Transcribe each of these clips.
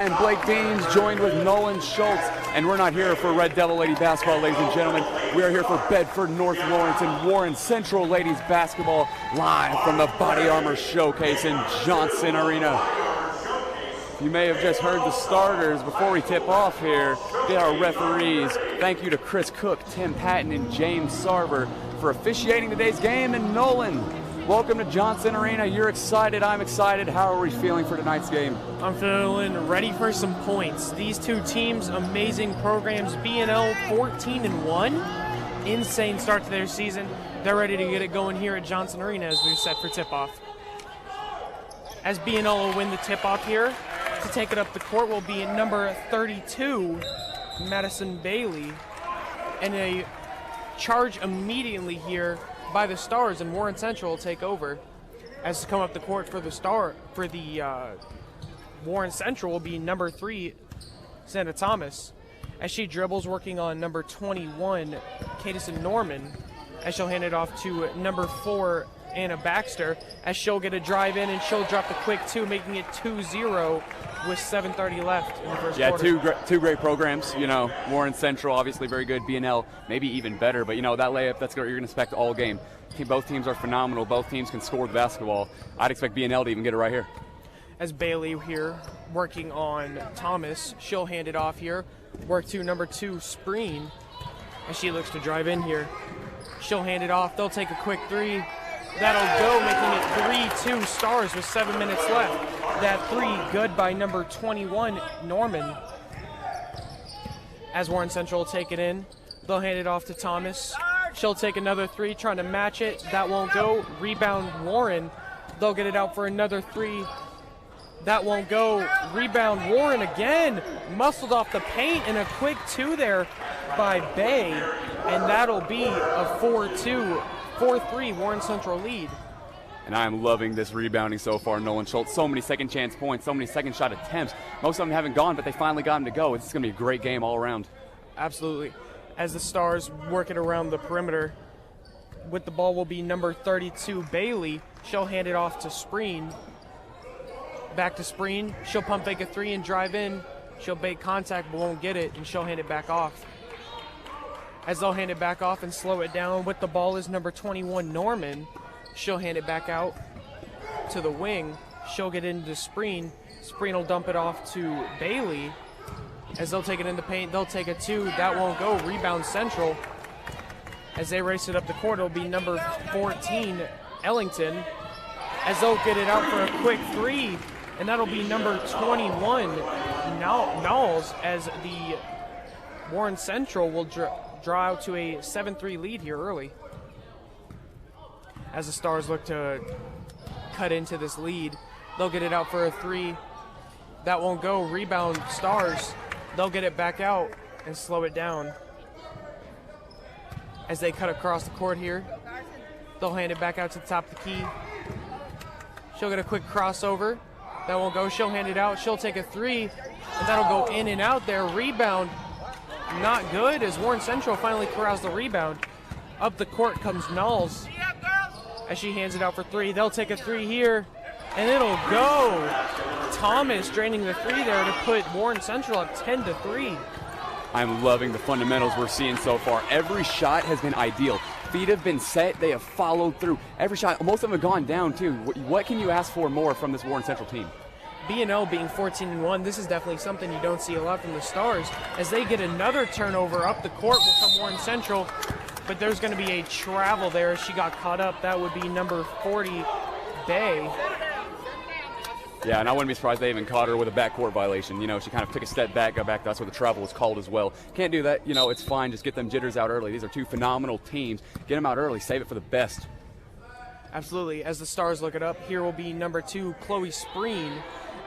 And Blake Deans joined with Nolan Schultz, and we're not here for Red Devil Lady Basketball, ladies and gentlemen. We are here for Bedford North Lawrence and Warren Central Ladies Basketball, live from the Body Armor Showcase in Johnson Arena. You may have just heard the starters before we tip off here. They are referees. Thank you to Chris Cook, Tim Patton, and James Sarver for officiating today's game. And Nolan, welcome to Johnson Arena. You're excited, I'm excited. How are we feeling for tonight's game? I'm feeling ready for some points. These two teams, amazing programs. BNL 14-1. Insane start to their season. They're ready to get it going here at Johnson Arena as we're set for tip-off. As BNL will win the tip-off here, to take it up the court will be number 32, Madison Bailey. And a charge immediately here by the Stars, and Warren Central will take over. As to come up the court for the Warren Central will be number 3, Santa Thomas, as she dribbles, working on number 21, Cadison Norman, as she'll hand it off to number 4, Anna Baxter, as she'll get a drive in and she'll drop the quick 2, making it 2-0 with 7:30 left in the first quarter. Yeah, two great programs. You know, Warren Central obviously very good. BNL maybe even better, but you know that layup, that's what you're going to expect all game. Both teams are phenomenal. Both teams can score the basketball. I'd expect BNL to even get it right here. As Bailey here working on Thomas, she'll hand it off here. Work to number 2, Spreen, as she looks to drive in here. She'll hand it off. They'll take a quick 3. That'll go, making it 3-2 Stars with 7 minutes left. That 3 good by number 21, Norman. As Warren Central will take it in, they'll hand it off to Thomas. She'll take another 3, trying to match it. That won't go. Rebound Warren. They'll get it out for another 3. That won't go. Rebound Warren again. Muscled off the paint, and a quick 2 there by Bay. And that'll be a 4-3 Warren Central lead. And I am loving this rebounding so far, Nolan Schultz. So many second chance points, so many second shot attempts. Most of them haven't gone, but they finally got them to go. This is going to be a great game all around. Absolutely. As the Stars work it around the perimeter, with the ball will be number 32, Bailey. She'll hand it off to Spreen. Back to Spreen. She'll pump fake a 3 and drive in. She'll bait contact but won't get it, and she'll hand it back off. As they'll hand it back off and slow it down, with the ball is number 21, Norman. She'll hand it back out to the wing. She'll get into Spreen. Spreen will dump it off to Bailey. As they'll take it in the paint, they'll take a 2. That won't go. Rebound Central. As they race it up the court, it'll be number 14, Ellington. As they'll get it out for a quick 3. And that'll be number 21, Knowles, as the Warren Central will draw out to a 7-3 lead here early. As the Stars look to cut into this lead, they'll get it out for a 3. That won't go. Rebound Stars. They'll get it back out and slow it down. As they cut across the court here, they'll hand it back out to the top of the key. She'll get a quick crossover. That won't go. She'll hand it out. She'll take a 3, and that'll go in and out there. Rebound, not good, as Warren Central finally corrals the rebound. Up the court comes Knowles as she hands it out for 3. They'll take a 3 here, and it'll go. Thomas draining the 3 there to put Warren Central up 10-3. I'm loving the fundamentals we're seeing so far. Every shot has been ideal. Feet have been set. They have followed through. Every shot, most of them have gone down too. What can you ask for more from this Warren Central team? BNL being 14-1, this is definitely something you don't see a lot from the Stars. As they get another turnover up the court will come Warren Central, but there's going to be a travel there. She got caught up. That would be number 40, Bay. Yeah, and I wouldn't be surprised they even caught her with a backcourt violation. You know, she kind of took a step back, got back. That's where the travel was called as well. Can't do that. You know, it's fine. Just get them jitters out early. These are two phenomenal teams. Get them out early. Save it for the best. Absolutely. As the Stars look it up, here will be number 2, Chloe Spreen,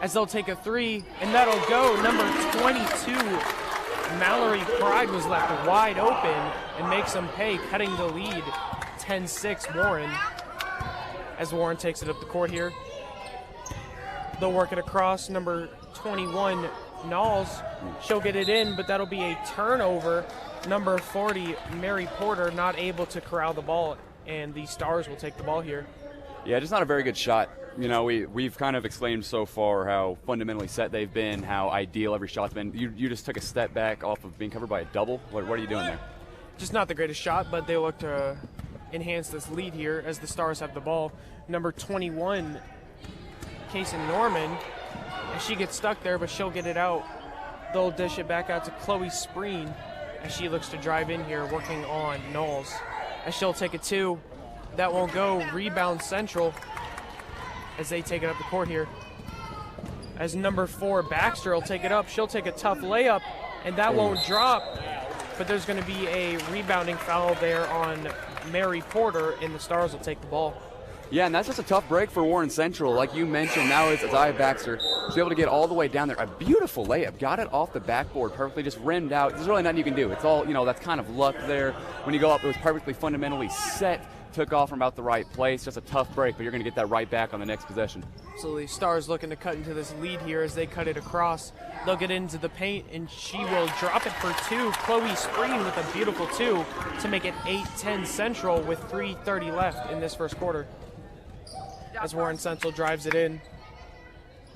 as they'll take a 3, and that'll go. Number 22, Mallory Pride, was left wide open and makes them pay, cutting the lead 10-6 Warren. As Warren takes it up the court here, they'll work it across. Number 21, Knowles. She'll get it in, but that'll be a turnover. Number 40, Mary Porter, not able to corral the ball, and the Stars will take the ball here. Yeah, just not a very good shot. You know, we've kind of explained so far how fundamentally set they've been, how ideal every shot's been. You just took a step back off of being covered by a double. What are you doing there? Just not the greatest shot, but they look to enhance this lead here as the Stars have the ball. Number 21, Casey Norman, and she gets stuck there, but she'll get it out. They'll dish it back out to Chloe Spreen as she looks to drive in here, working on Knowles. As she'll take a 2. That won't go. Rebound Central as they take it up the court here. As number 4, Baxter, will take it up. She'll take a tough layup, and that won't drop. But there's going to be a rebounding foul there on Mary Porter, and the Stars will take the ball. Yeah, and that's just a tough break for Warren Central. Like you mentioned, now it's Isaiah Baxter. She's able to get all the way down there. A beautiful layup. Got it off the backboard perfectly, just rimmed out. There's really nothing you can do. It's all, that's kind of luck there. When you go up, it was perfectly fundamentally set. Took off from about the right place. Just a tough break, but you're going to get that right back on the next possession. Absolutely. Stars looking to cut into this lead here as they cut it across. They'll get into the paint, and she will drop it for 2. Chloe Spreen with a beautiful 2 to make it 8-10 Central with 3:30 left in this first quarter. As Warren Central drives it in,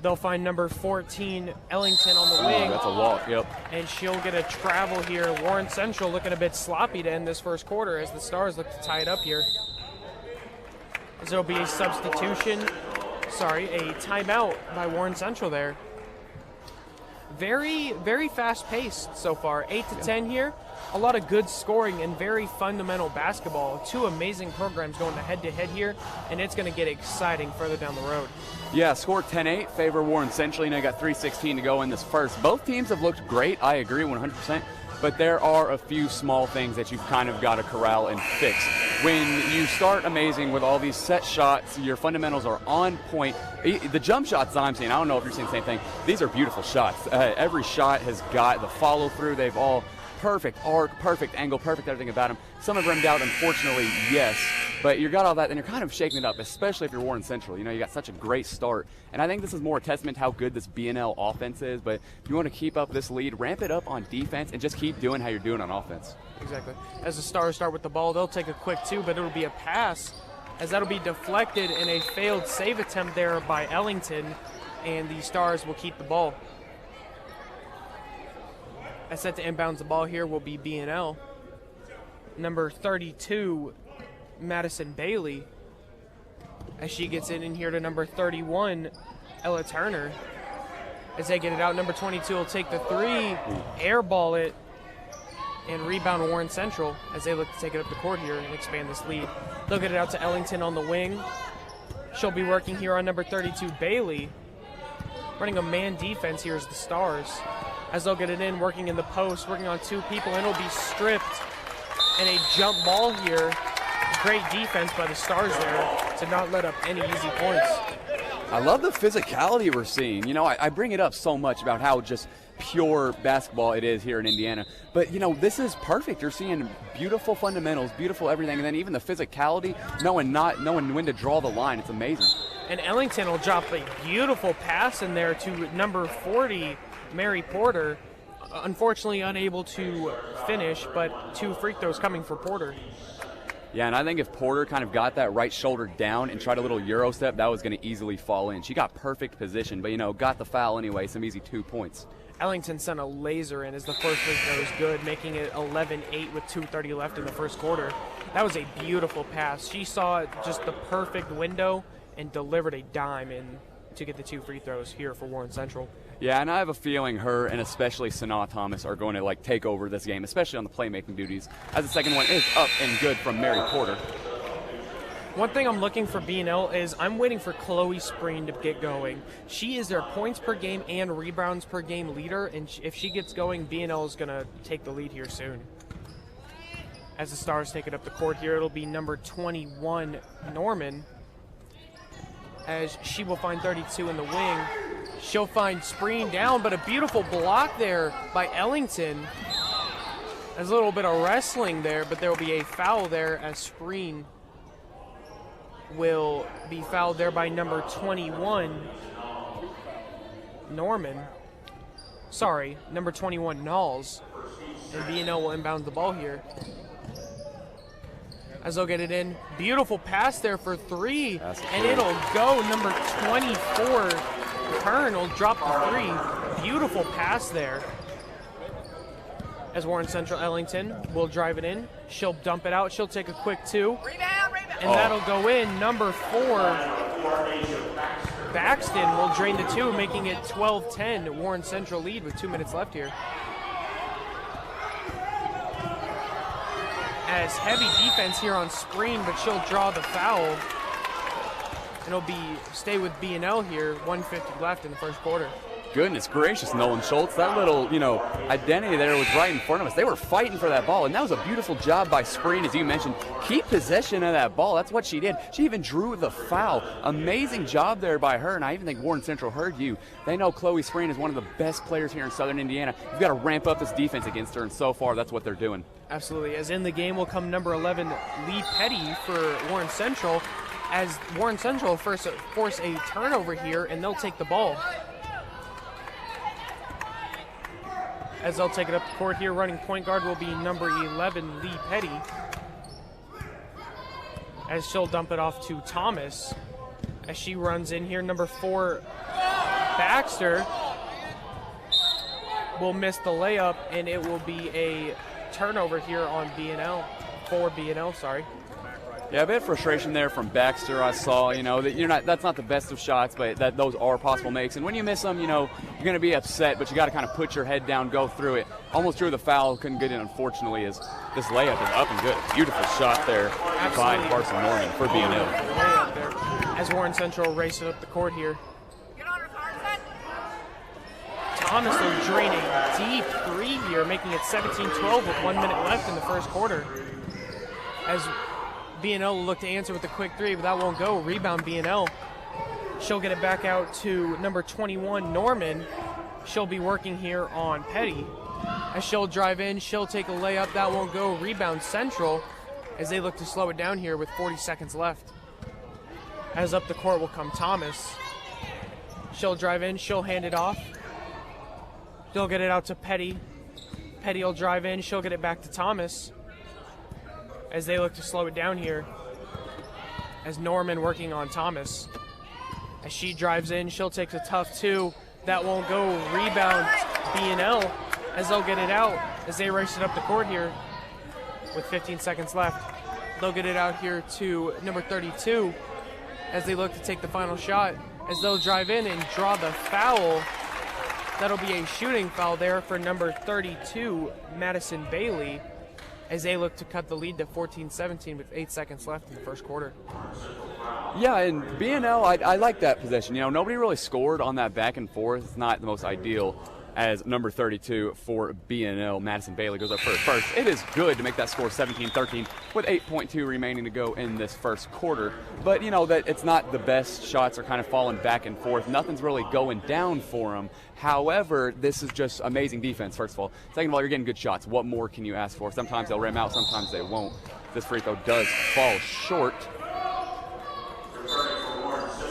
they'll find number 14, Ellington, on the wing. That's a walk, yep. And she'll get a travel here. Warren Central looking a bit sloppy to end this first quarter as the Stars look to tie it up here. As there'll be a substitution, a timeout by Warren Central there. Very, very fast-paced so far. 8-10 here. A lot of good scoring and very fundamental basketball. 2 amazing programs going head-to-head here, and it's going to get exciting further down the road. Yeah, score 10-8, favor Warren Central. You got 3:16 to go in this first. Both teams have looked great, I agree 100%, but there are a few small things that you've kind of got to corral and fix. When you start amazing with all these set shots, your fundamentals are on point. The jump shots that I'm seeing, I don't know if you're seeing the same thing, these are beautiful shots. Every shot has got the follow-through. They've all perfect arc, perfect angle, perfect everything about them. Some have rimmed out, unfortunately, yes. But you got all that, and you're kind of shaking it up, especially if you're Warren Central. You got such a great start. And I think this is more a testament to how good this BNL offense is. But if you want to keep up this lead, ramp it up on defense and just keep doing how you're doing on offense. Exactly. As the Stars start with the ball, they'll take a quick 2, but it'll be a pass, as that'll be deflected in a failed save attempt there by Ellington, and the Stars will keep the ball. As set to inbounds the ball here will be BNL. Number 32, Madison Bailey, as she gets it in here to number 31, Ella Turner. As they get it out, number 22 will take the 3, airball it, and rebound Warren Central as they look to take it up the court here and expand this lead. They'll get it out to Ellington on the wing. She'll be working here on number 32, Bailey. Running a man defense here is the Stars. As they'll get it in, working in the post, working on 2 people, and it'll be stripped. And a jump ball here. Great defense by the Stars there to not let up any easy points. I love the physicality we're seeing. I bring it up so much about how just pure basketball it is here in Indiana. But, this is perfect. You're seeing beautiful fundamentals, beautiful everything, and then even the physicality, knowing when to draw the line. It's amazing. And Ellington will drop a beautiful pass in there to number 40, Mary Porter. Unfortunately unable to finish, but 2 free throws coming for Porter. Yeah, and I think if Porter kind of got that right shoulder down and tried a little Euro step, that was going to easily fall in. She got perfect position, but, got the foul anyway, some easy 2 points. Ellington sent a laser in as the first free throw is good, making it 11-8 with 2:30 left in the first quarter. That was a beautiful pass. She saw just the perfect window and delivered a dime in to get the 2 free throws here for Warren Central. Yeah, and I have a feeling her and especially Sanaa Thomas are going to take over this game, especially on the playmaking duties, as the second one is up and good from Mary Porter. One thing I'm looking for BNL is I'm waiting for Chloe Spreen to get going. She is their points per game and rebounds per game leader, and if she gets going, BNL is going to take the lead here soon. As the Stars take it up the court here, it'll be number 21, Norman, as she will find 32 in the wing. She'll find Spreen down, but a beautiful block there by Ellington. There's a little bit of wrestling there, but there will be a foul there as Spreen will be fouled there by number 21, Norman. Sorry, number 21, Knowles. And BNL will inbound the ball here. as they'll get it in. Beautiful pass there for 3, That's and cool. it'll go. Number 24, Kern will drop the 3. Beautiful pass there. As Warren Central Ellington will drive it in. She'll dump it out. She'll take a quick 2. And that'll go in. Number 4, Baxton will drain the 2, making it 12-10. Warren Central lead with 2 minutes left here. As heavy defense here on Spreen, but she'll draw the foul. And it'll stay with BNL here. 1:50 left in the first quarter. Goodness gracious, Nolan Schultz. That little, identity there was right in front of us. They were fighting for that ball, and that was a beautiful job by Spreen, as you mentioned. Keep possession of that ball. That's what she did. She even drew the foul. Amazing job there by her, and I even think Warren Central heard you. They know Chloe Spreen is one of the best players here in Southern Indiana. You've got to ramp up this defense against her, and so far, that's what they're doing. Absolutely. As in the game will come number 11, Lee Petty for Warren Central, as Warren Central force a turnover here, and they'll take the ball. As they'll take it up the court here, running point guard will be number 11, Lee Petty. As she'll dump it off to Thomas. As she runs in here, number 4, Baxter will miss the layup, and it will be a turnover here on BNL, for BNL, sorry. Yeah, a bit of frustration there from Baxter. I saw, that that's not the best of shots, but those are possible makes. And when you miss them, you're going to be upset, but you got to kind of put your head down, go through it. Almost drew the foul, couldn't get it, unfortunately, as this layup is up and good. Beautiful shot there by Carson Norman for BNL. Layup there. As Warren Central races up the court here. Thomas will drain a deep 3 here, making it 17-12 with 1 minute left in the first quarter. As BNL will look to answer with a quick 3, but that won't go. Rebound BNL. She'll get it back out to number 21, Norman. She'll be working here on Petty. As she'll drive in, she'll take a layup. That won't go. Rebound Central as they look to slow it down here with 40 seconds left. As up the court will come Thomas. She'll drive in. She'll hand it off. She'll get it out to Petty. Petty will drive in. She'll get it back to Thomas as they look to slow it down here. As Norman working on Thomas. As she drives in, she'll take a tough 2. That won't go. Rebound BNL as they'll get it out as they race it up the court here with 15 seconds left. They'll get it out here to number 32 as they look to take the final shot. As they'll drive in and draw the foul. That'll be a shooting foul there for number 32, Madison Bailey, as they look to cut the lead to 14-17 with 8 seconds left in the first quarter. Yeah, and BNL, I like that possession. Nobody really scored on that back and forth. It's not the most ideal, as number 32 for BNL, Madison Bailey, goes up first. It is good to make that score 17-13 with 8.2 remaining to go in this first quarter. But, that it's not the best. Shots are kind of falling back and forth. Nothing's really going down for them. However, this is just amazing defense, first of all. Second of all, you're getting good shots. What more can you ask for? Sometimes they'll rim out, sometimes they won't. This free throw does fall short.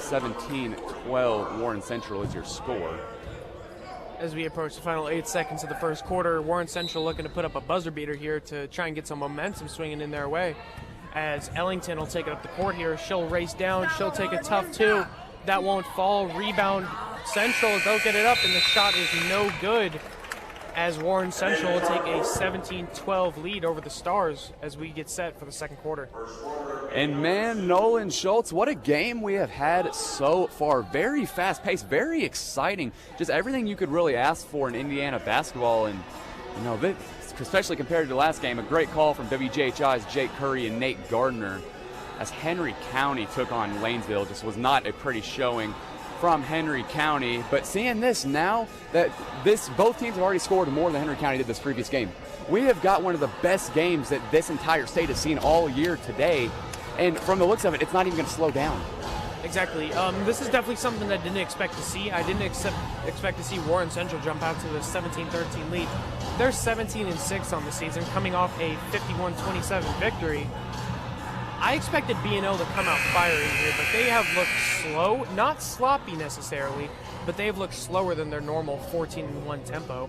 17-12, Warren Central is your score. As we approach the final 8 seconds of the first quarter, Warren Central looking to put up a buzzer beater here to try and get some momentum swinging in their way. As Ellington will take it up the court here, she'll race down, she'll take a tough 2. That won't fall. Rebound Central, they'll get it up, and the shot is no good. As Warren Central will take a 17-12 lead over the Stars as we get set for the second quarter. And man, Nolan Schultz, what a game we have had so far. Very fast-paced, very exciting. Just everything you could really ask for in Indiana basketball. And, especially compared to the last game, a great call from WGHI's Jake Curry and Nate Gardner. As Henry County took on Lanesville, just was not a pretty showing from Henry County. But seeing this now, that both teams have already scored more than Henry County did this previous game. We have got one of the best games that this entire state has seen all year today. And from the looks of it, it's not even going to slow down. Exactly. This is definitely something I didn't expect to see. I didn't expect to see Warren Central jump out to the 17-13 lead. They're 17-6 on the season, coming off a 51-27 victory. I expected BNL to come out firing here, but they have looked slow, not sloppy necessarily, but they have looked slower than their normal 14-1 tempo.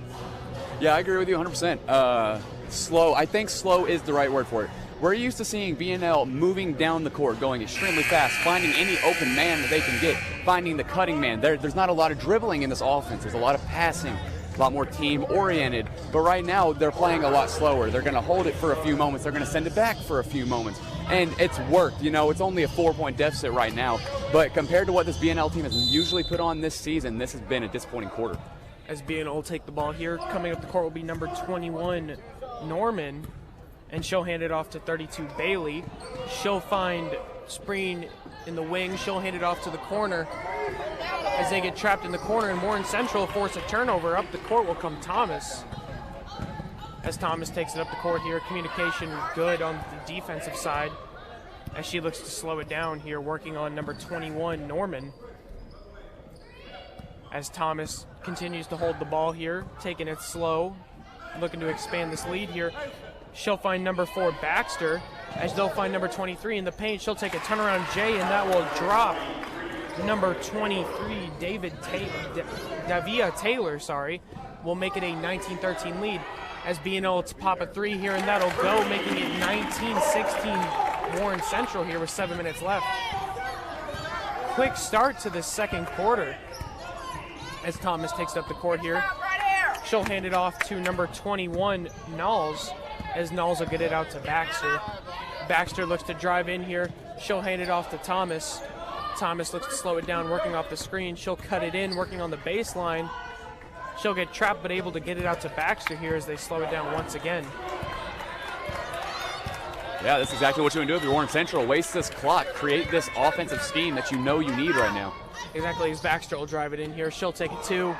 Yeah, I agree with you 100%. Slow. I think slow is the right word for it. We're used to seeing BNL moving down the court, going extremely fast, finding any open man that they can get, finding the cutting man. There's not a lot of dribbling in this offense. There's a lot of passing, a lot more team-oriented. But right now, they're playing a lot slower. They're going to hold it for a few moments. They're going to send it back for a few moments. And it's worked. You know, it's only a 4-point deficit right now. But compared to what this BNL team has usually put on this season, this has been a disappointing quarter. As BNL will take the ball here, coming up the court will be number 21, Norman. And she'll hand it off to 32, Bailey. She'll find Spreen in the wing. She'll hand it off to the corner. As they get trapped in the corner, and Warren Central force a turnover. Up the court will come Thomas. As Thomas takes it up the court here, communication good on the defensive side. As she looks to slow it down here, working on number 21, Norman. As Thomas continues to hold the ball here, taking it slow, looking to expand this lead here. She'll find number 4, Baxter, as they'll find number 23 in the paint. She'll take a turnaround J, and that will drop number 23, Davia Taylor, will make it a 19-13 lead. As BNL to pop a 3 here, and that'll go, making it 19-16 Warren Central here with 7 minutes left. Quick start to the second quarter. As Thomas takes up the court here, she'll hand it off to number 21, Knowles, as Knowles will get it out to Baxter. Baxter looks to drive in here. She'll hand it off to Thomas. Thomas looks to slow it down, working off the screen. She'll cut it in, working on the baseline. She'll get trapped, but able to get it out to Baxter here as they slow it down once again. Yeah, that's exactly what you want to do if you're Warren Central. Waste this clock, create this offensive scheme that you know you need right now. Exactly, as Baxter will drive it in here. She'll take it 2.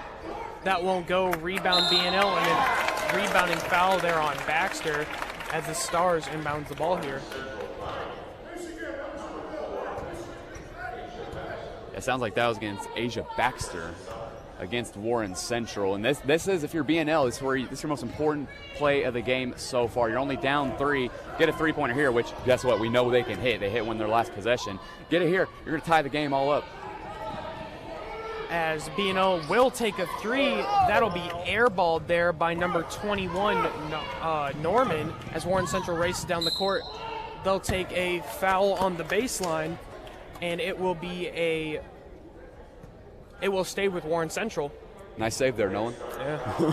That won't go. Rebound BNL, and then rebounding foul there on Baxter as the Stars inbounds the ball here. It sounds like that was against Asia Baxter against Warren Central. And this is, if you're BNL, this is your most important play of the game so far. You're only down 3. Get a 3-pointer here, which, guess what? We know they can hit. They hit when their last possession. Get it here. You're going to tie the game all up. As BNL will take a 3, that'll be airballed there by number 21, Norman, as Warren Central races down the court. They'll take a foul on the baseline, and it will stay with Warren Central. Nice save there, Nolan. Yeah.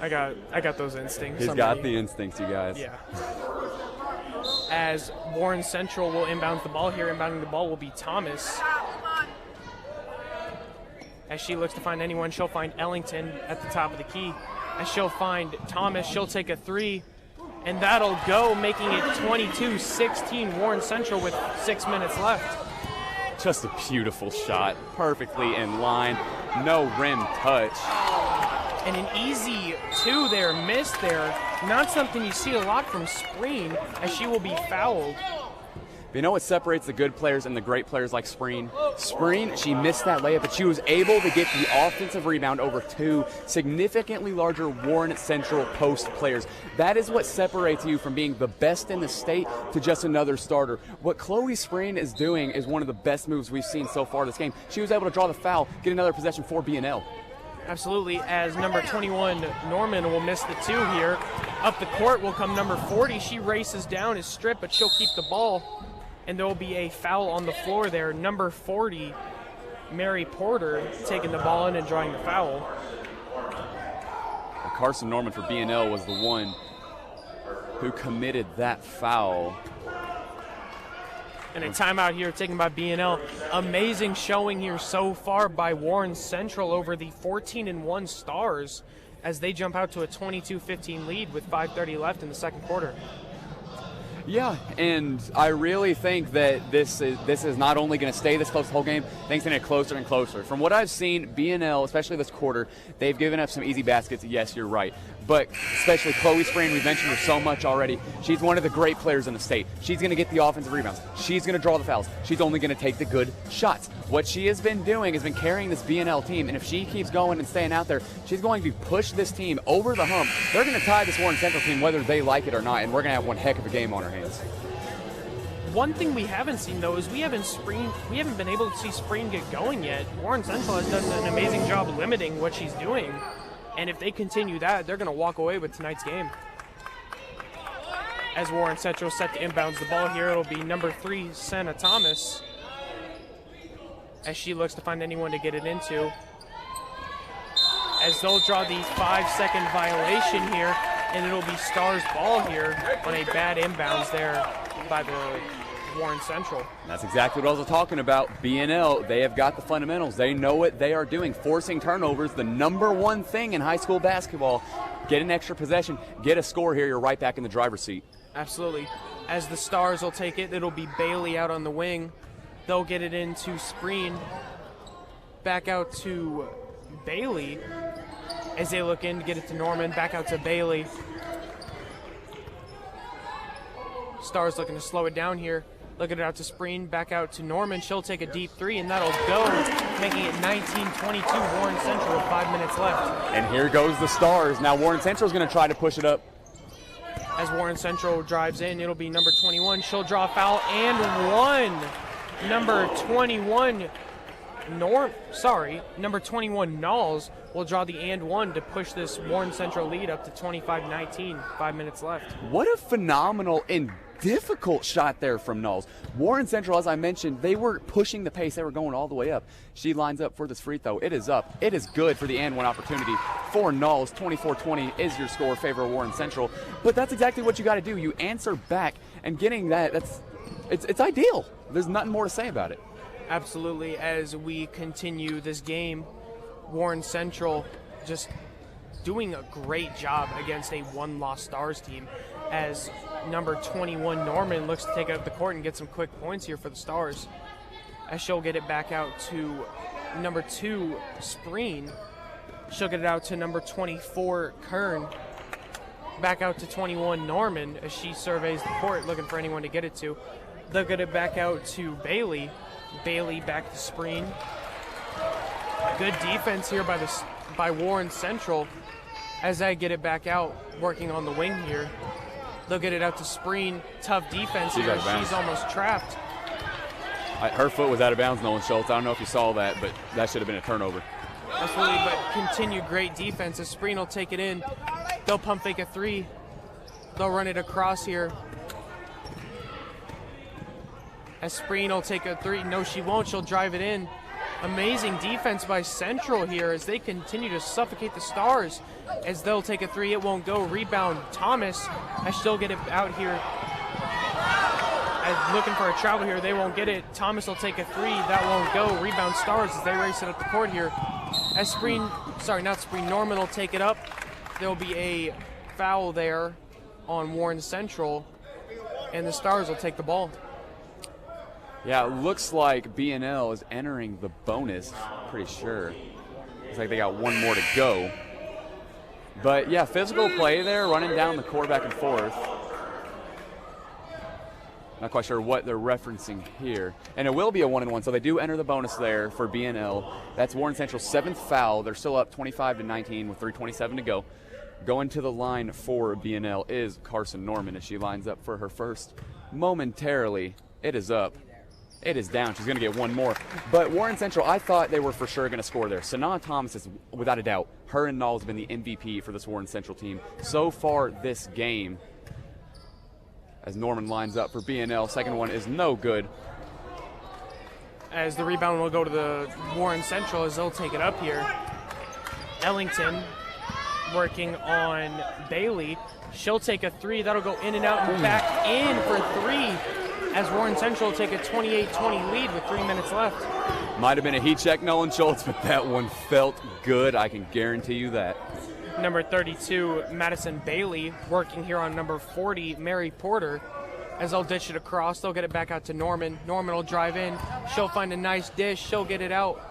I got those instincts. He's got the instincts, you guys. Yeah. As Warren Central will inbound the ball here, inbounding the ball will be Thomas. As she looks to find anyone, she'll find Ellington at the top of the key. As she'll find Thomas, she'll take a 3, and that'll go, making it 22-16 Warren Central with 6 minutes left. Just a beautiful shot, perfectly in line, no rim touch. And an easy 2 there, missed there. Not something you see a lot from Spreen, as she will be fouled. But you know what separates the good players and the great players like Spreen? Spreen, she missed that layup, but she was able to get the offensive rebound over 2 significantly larger Warren Central post players. That is what separates you from being the best in the state to just another starter. What Chloe Spreen is doing is one of the best moves we've seen so far this game. She was able to draw the foul, get another possession for BNL. Absolutely, as number 21, Norman, will miss the 2 here. Up the court will come number 40. She races down, is stripped, but she'll keep the ball. And there will be a foul on the floor there. Number 40, Mary Porter, taking the ball in and drawing the foul. Carson Norman for BNL was the one who committed that foul. And a timeout here taken by BNL. Amazing showing here so far by Warren Central over the 14-1 Stars as they jump out to a 22-15 lead with 5:30 left in the second quarter. Yeah, and I really think that this is not only going to stay this close the whole game, things are going to get closer and closer. From what I've seen, BNL, especially this quarter, they've given up some easy baskets. Yes, you're right. But especially Chloe Spreen, we've mentioned her so much already. She's one of the great players in the state. She's going to get the offensive rebounds. She's going to draw the fouls. She's only going to take the good shots. What she has been doing has been carrying this BNL team, and if she keeps going and staying out there, she's going to push this team over the hump. They're going to tie this Warren Central team whether they like it or not, and we're going to have one heck of a game on our hands. One thing we haven't seen, though, is we haven't been able to see Spreen get going yet. Warren Central has done an amazing job limiting what she's doing. And if they continue that, they're going to walk away with tonight's game. As Warren Central set to inbounds the ball here, it'll be number 3, Senna Thomas, as she looks to find anyone to get it into. As they'll draw the 5-second violation here, and it'll be Stars ball here on a bad inbounds there by the Warren Central. That's exactly what I was talking about. BNL, they have got the fundamentals. They know what they are doing. Forcing turnovers, the number one thing in high school basketball. Get an extra possession, get a score here, you're right back in the driver's seat. Absolutely. As the Stars will take it, it'll be Bailey out on the wing. They'll get it into Spreen. Back out to Bailey as they look in to get it to Norman. Back out to Bailey. Stars looking to slow it down here. Looking it out to Spreen. Back out to Norman. She'll take a deep 3, and that'll go, making it 19-22. Warren Central with 5 minutes left. And here goes the Stars. Now Warren Central is going to try to push it up. As Warren Central drives in, it'll be number 21. She'll draw a foul and one. Number 21, number 21 Knowles will draw the and one to push this Warren Central lead up to 25-19. 5 minutes left. What a phenomenal and difficult shot there from Knowles. Warren Central, as I mentioned, they were pushing the pace. They were going all the way up. She lines up for this free throw. It is up. It is good for the and one opportunity for Knowles. 24-20 is your score, favor of Warren Central. But that's exactly what you got to do. You answer back, and getting that, it's ideal. There's nothing more to say about it. Absolutely. As we continue this game, Warren Central just doing a great job against a one-loss Stars team, as number 21 Norman looks to take out the court and get some quick points here for the Stars, as she'll get it back out to number 2 Spreen. She'll get it out to number 24 Kern. Back out to 21 Norman as she surveys the court looking for anyone to get it to. They'll get it back out to Bailey. Bailey back to Spreen. Good defense here by Warren Central as I get it back out, working on the wing here. They'll get it out to Spreen. Tough defense here. She's almost trapped. Her foot was out of bounds, Nolan Schultz. I don't know if you saw that, but that should have been a turnover. Absolutely, but continued great defense as Spreen will take it in. They'll pump fake a 3. They'll run it across here. As Spreen will take a 3. No, she won't. She'll drive it in. Amazing defense by Central here as they continue to suffocate the Stars. As they'll take a 3, it won't go. Rebound Thomas as she'll get it out here. As looking for a travel here, they won't get it. Thomas will take a 3, that won't go. Rebound Stars as they race it up the court here. As Norman will take it up. There'll be a foul there on Warren Central, and the Stars will take the ball. Yeah, it looks like BNL is entering the bonus, pretty sure. Looks like they got one more to go. But yeah, physical play there, running down the court back and forth. Not quite sure what they're referencing here. And it will be a 1-and-1, so they do enter the bonus there for BNL. That's Warren Central's 7th foul. They're still up 25-19 with 3:27 to go. Going to the line for BNL is Carson Norman as she lines up for her first. Momentarily, it is up. It is down. She's going to get one more. But Warren Central, I thought they were for sure going to score there. Sanaa Thomas is, without a doubt, her and Knowles have been the MVP for this Warren Central team so far this game. As Norman lines up for BNL. Second one is no good. As the rebound will go to the Warren Central as they'll take it up here. Ellington working on Bailey. She'll take a 3. That'll go in and out and back in for 3. As Warren Central will take a 28-20 lead with 3 minutes left. Might have been a heat check, Nolan Schultz, but that one felt good. I can guarantee you that. Number 32, Madison Bailey, working here on number 40, Mary Porter. As they'll dish it across, they'll get it back out to Norman. Norman will drive in. She'll find a nice dish. She'll get it out.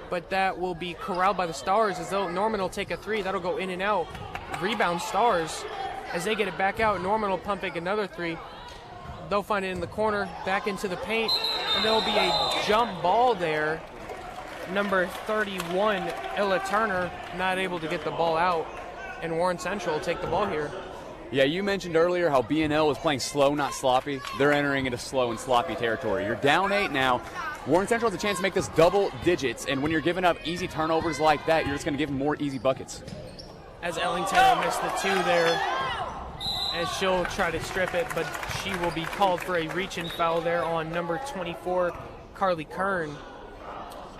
But that will be corralled by the Stars as Norman will take a 3. That'll go in and out. Rebound Stars. As they get it back out, Norman will pump fake another 3. They'll find it in the corner, back into the paint, and there'll be a jump ball there. Number 31, Ella Turner, not able to get the ball out, and Warren Central will take the ball here. Yeah, you mentioned earlier how BNL was playing slow, not sloppy. They're entering into slow and sloppy territory. You're down 8 now. Warren Central has a chance to make this double digits, and when you're giving up easy turnovers like that, you're just going to give them more easy buckets. As Ellington will miss the 2 there. as she'll try to strip it, but she will be called for a reach-in foul there on number 24, Carly Kern,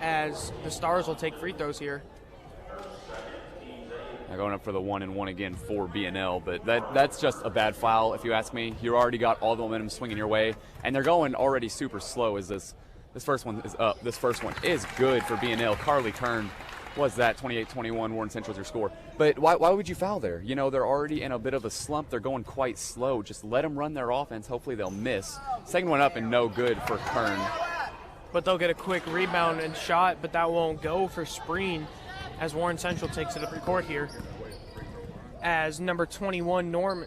as the Stars will take free throws here. Now going up for the 1-and-1 again for BNL, but that's just a bad foul if you ask me. You already got all the momentum swinging your way, and they're going already super slow as this first one is up. This first one is good for BNL. Carly Kern was that 28-21. Warren Central's your score. But why would you foul there? You know, they're already in a bit of a slump. They're going quite slow. Just let them run their offense. Hopefully they'll miss. Second one up and no good for Kern. But they'll get a quick rebound and shot, but that won't go for Spreen as Warren Central takes it up the court here. As number 21, they'll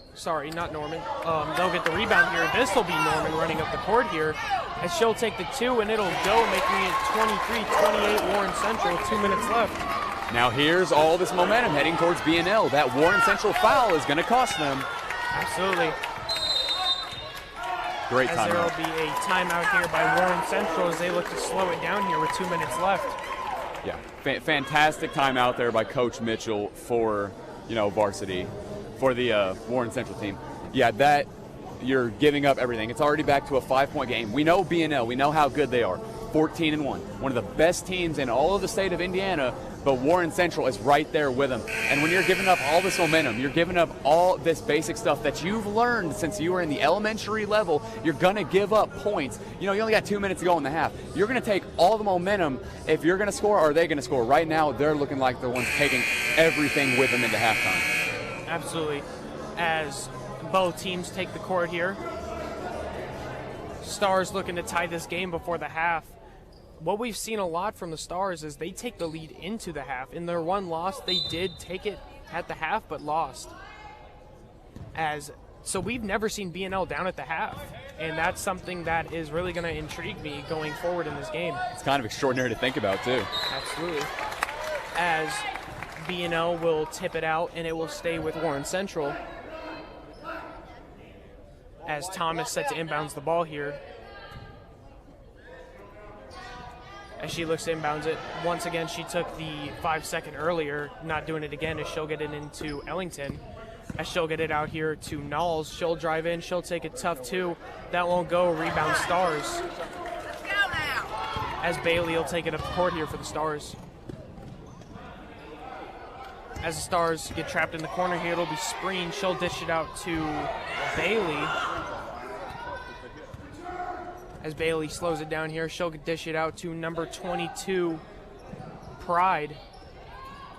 get the rebound here. This will be Norman running up the court here as she'll take the 2, and it'll go, making it 23-28 Warren Central, 2 minutes left. Now here's all this momentum heading towards BNL. That Warren Central foul is going to cost them. Absolutely. Great as timeout. There will be a timeout here by Warren Central as they look to slow it down here with 2 minutes left. Yeah, fantastic timeout there by Coach Mitchell for, varsity, for the Warren Central team. Yeah, that you're giving up everything. It's already back to a 5-point game. We know BNL. We know how good they are. 14-1, one of the best teams in all of the state of Indiana, but Warren Central is right there with them. And when you're giving up all this momentum, you're giving up all this basic stuff that you've learned since you were in the elementary level, you're going to give up points. You only got 2 minutes to go in the half. You're going to take all the momentum. If you're going to score, are they going to score? Right now, they're looking like the ones taking everything with them into halftime. Absolutely. As both teams take the court here, Stars looking to tie this game before the half. What we've seen a lot from the Stars is they take the lead into the half. In their one loss, they did take it at the half, but lost. So we've never seen BNL down at the half, and that's something that is really going to intrigue me going forward in this game. It's kind of extraordinary to think about, too. Absolutely. As BNL will tip it out, and it will stay with Warren Central. As Thomas set to inbounds the ball here. As she looks to inbounds it. Once again, she took the 5-second earlier, not doing it again as she'll get it into Ellington. As she'll get it out here to Knowles. She'll drive in, she'll take a tough 2. That won't go, rebound Stars. As Bailey will take it up the court here for the Stars. As the Stars get trapped in the corner here, it'll be Spreen. She'll dish it out to Bailey. As Bailey slows it down here, she'll dish it out to number 22, Pride.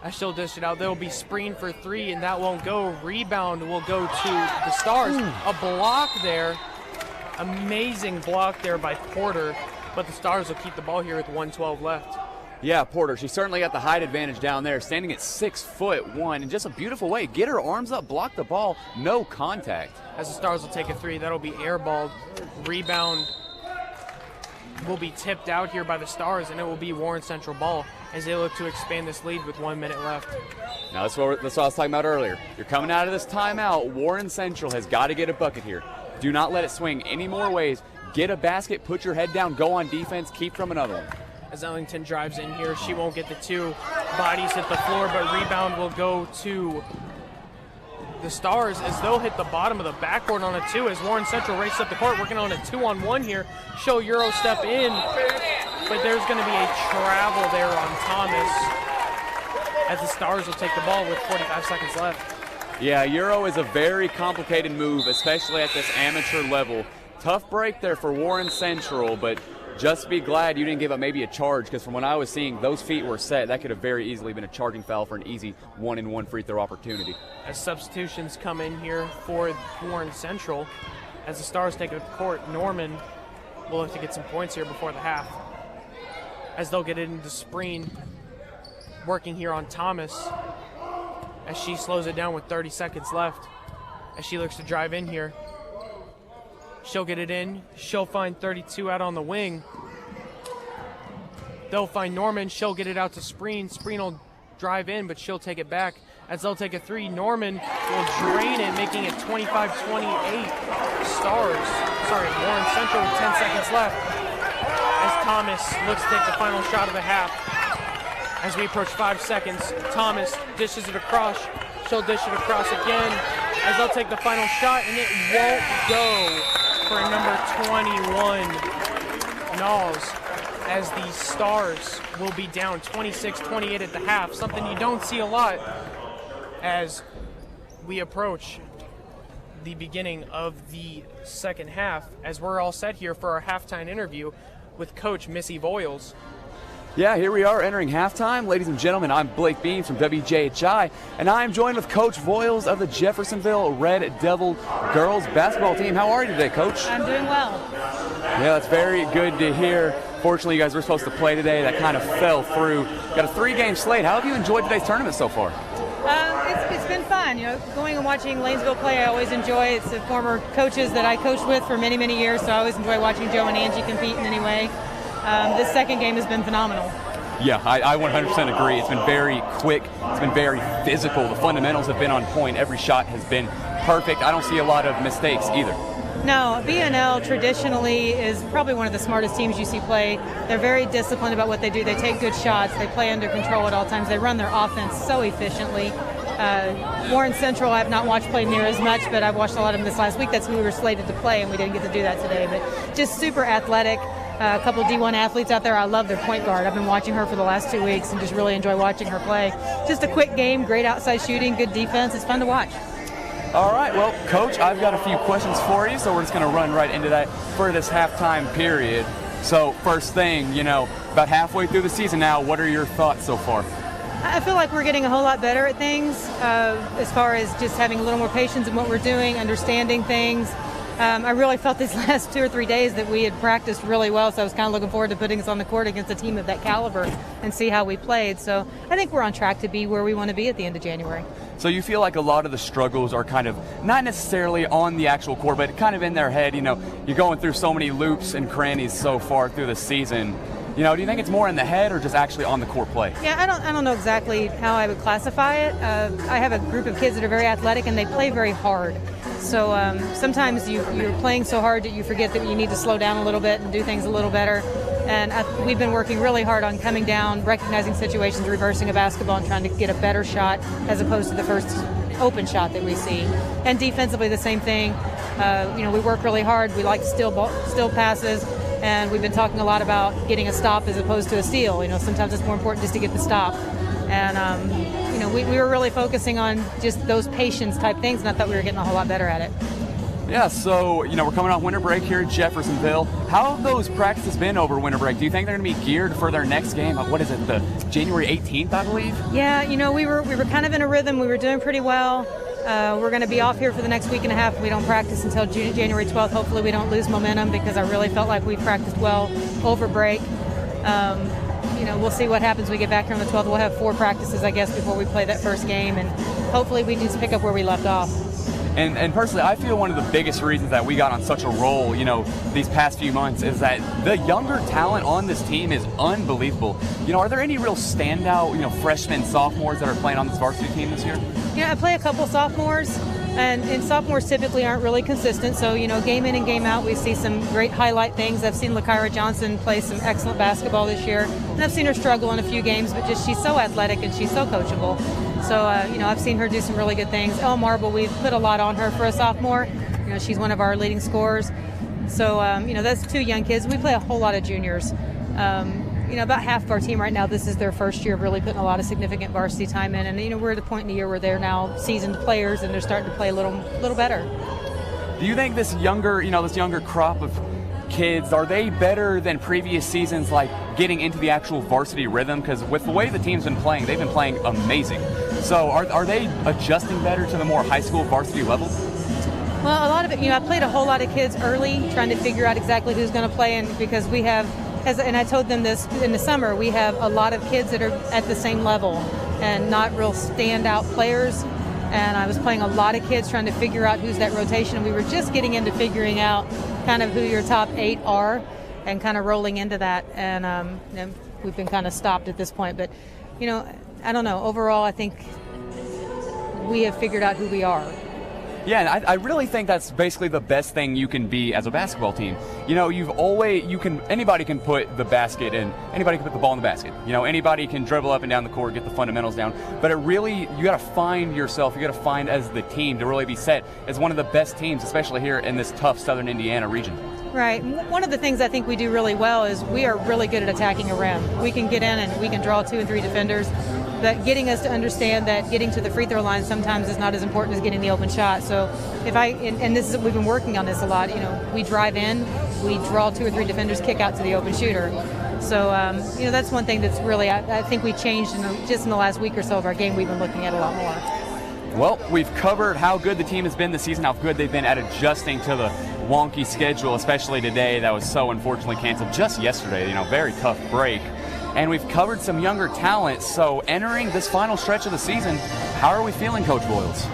As she'll dish it out, there will be Spreen for 3, and that won't go. Rebound will go to the Stars. A block there. Amazing block there by Porter, but the Stars will keep the ball here with 1:12 left. Yeah, Porter, she certainly got the height advantage down there, standing at 6'1", in just a beautiful way. Get her arms up, block the ball, no contact. As the Stars will take a 3, that'll be airballed. Rebound will be tipped out here by the Stars, and it will be Warren Central ball as they look to expand this lead with 1 minute left. Now that's what I was talking about earlier. You're coming out of this timeout. Warren Central has got to get a bucket here. Do not let it swing any more ways. Get a basket, put your head down, go on defense, keep from another one. As Ellington drives in here, she won't get the 2. Bodies hit the floor, but rebound will go to the Stars as they'll hit the bottom of the backboard on a 2 as Warren Central races up the court, working on a 2-on-1 here. She'll Euro step in, but there's going to be a travel there on Thomas as the Stars will take the ball with 45 seconds left. Yeah, Euro is a very complicated move, especially at this amateur level. Tough break there for Warren Central, but just be glad you didn't give up maybe a charge, because from what I was seeing, those feet were set. That could have very easily been a charging foul for an easy 1-and-1 free throw opportunity. As substitutions come in here for Warren Central, as the Stars take it to court, Norman will look to get some points here before the half. As they'll get it into Spreen, working here on Thomas, as she slows it down with 30 seconds left. As she looks to drive in here, she'll get it in. She'll find 32 out on the wing. They'll find Norman. She'll get it out to Spreen. Spreen will drive in, but she'll take it back. As they'll take a 3, Norman will drain it, making it 25-28 Stars. Warren Central with 10 seconds left. As Thomas looks to take the final shot of the half. As we approach 5 seconds, Thomas dishes it across. She'll dish it across again. as they'll take the final shot, and it won't go for number 21, Knowles, as the Stars will be down 26-28 at the half, something you don't see a lot as we approach the beginning of the second half, as we're all set here for our halftime interview with Coach Missy Voiles. Yeah, here we are entering halftime. Ladies and gentlemen, I'm Blake Beams from WJHI, and I am joined with Coach Voiles of the Jeffersonville Red Devil girls basketball team. How are you today, Coach? I'm doing well. Yeah, that's very good to hear. Fortunately, you guys were supposed to play today. That kind of fell through. Got a 3-game slate. How have you enjoyed today's tournament so far? It's been fun. You know, going and watching Lanesville play, I always enjoy. It's the former coaches that I coached with for many, many years, so I always enjoy watching Joe and Angie compete in any way. This second game has been phenomenal. Yeah, I 100% agree. It's been very quick. It's been very physical. The fundamentals have been on point. Every shot has been perfect. I don't see a lot of mistakes either. No, BNL traditionally is probably one of the smartest teams you see play. They're very disciplined about what they do. They take good shots. They play under control at all times. They run their offense so efficiently. Warren Central I have not watched play near as much, but I've watched a lot of them this last week. That's who we were slated to play, and we didn't get to do that today. But just super athletic. A couple of D1 athletes out there. I love their point guard. I've been watching her for the last 2 weeks and just really enjoy watching her play. Just a quick game, great outside shooting, good defense. It's fun to watch. All right, well, Coach, I've got a few questions for you, so we're just going to run right into that for this halftime period. So first thing, you know, about halfway through the season now, what are your thoughts so far? I feel like we're getting a whole lot better at things as far as just having a little more patience in what we're doing, understanding things. I really felt these last 2 or 3 days that we had practiced really well, so I was kind of looking forward to putting us on the court against a team of that caliber and see how we played. So I think we're on track to be where we want to be at the end of January. So you feel like a lot of the struggles are kind of not necessarily on the actual court, but kind of in their head. You know, you're going through so many loops and crannies so far through the season. You know, do you think it's more in the head or just actually on the court play? Yeah, I don't know exactly how I would classify it. I have a group of kids that are very athletic and they play very hard. So sometimes you're playing so hard that you forget that you need to slow down a little bit and do things a little better. And we've been working really hard on coming down, recognizing situations, reversing a basketball, and trying to get a better shot as opposed to the first open shot that we see. And defensively, the same thing. You know, we work really hard. We like steal passes. And we've been talking a lot about getting a stop as opposed to a steal. You know, sometimes it's more important just to get the stop. And, you know, we were really focusing on just those patience type things, and I thought we were getting a whole lot better at it. Yeah, so, you know, we're coming off winter break here at Jeffersonville. How have those practices been over winter break? Do you think they're going to be geared for their next game? What is it, the January 18th, I believe? Yeah, you know, we were kind of in a rhythm. We were doing pretty well. We're going to be off here for the next week and a half. We don't practice until January 12th. Hopefully we don't lose momentum because I really felt like we practiced well over break. You know, we'll see what happens when we get back here on the 12th. We'll have 4 practices, I guess, before we play that first game, and hopefully we just pick up where we left off. And personally, I feel one of the biggest reasons that we got on such a roll, you know, these past few months is that the younger talent on this team is unbelievable. You know, are there any real standout, you know, freshmen, sophomores that are playing on this varsity team this year? Yeah, I play a couple sophomores, and sophomores typically aren't really consistent. So, you know, game in and game out, we see some great highlight things. I've seen LaKyra Johnson play some excellent basketball this year, and I've seen her struggle in a few games, but just she's so athletic and she's so coachable. So, you know, I've seen her do some really good things. Elle Marble, we've put a lot on her for a sophomore. You know, she's one of our leading scorers. So, you know, that's 2 young kids. We play a whole lot of juniors. You know, about half of our team right now, this is their first year of really putting a lot of significant varsity time in. And, you know, we're at the point in the year where they're now seasoned players and they're starting to play a little better. Do you think this younger crop of kids, are they better than previous seasons, like getting into the actual varsity rhythm? Because with the way the team's been playing, they've been playing amazing. So are they adjusting better to the more high school varsity level? Well, a lot of it, you know, I played a whole lot of kids early trying to figure out exactly who's going to play, and because we have, and I told them this in the summer, we have a lot of kids that are at the same level and not real standout players. And I was playing a lot of kids trying to figure out who's that rotation. And we were just getting into figuring out kind of who your top 8 are and kind of rolling into that. And we've been kind of stopped at this point. But, you know, I don't know. Overall, I think we have figured out who we are. Yeah, and I really think that's basically the best thing you can be as a basketball team. You know, anybody can put the basket in, anybody can put the ball in the basket. You know, anybody can dribble up and down the court, get the fundamentals down. But it really, you got to find yourself, you got to find as the team to really be set as one of the best teams, especially here in this tough Southern Indiana region. Right. One of the things I think we do really well is we are really good at attacking a rim. We can get in and we can draw 2 and 3 defenders. But getting us to understand that getting to the free throw line sometimes is not as important as getting the open shot. So we've been working on this a lot. You know, we drive in, we draw 2 or 3 defenders, kick out to the open shooter. So that's one thing that's really I think we changed just in the last week or so of our game. We've been looking at a lot more. Well, we've covered how good the team has been this season, how good they've been at adjusting to the wonky schedule, especially today that was so unfortunately canceled just yesterday. You know, very tough break. And we've covered some younger talent. So entering this final stretch of the season, how are we feeling, Coach Boyles?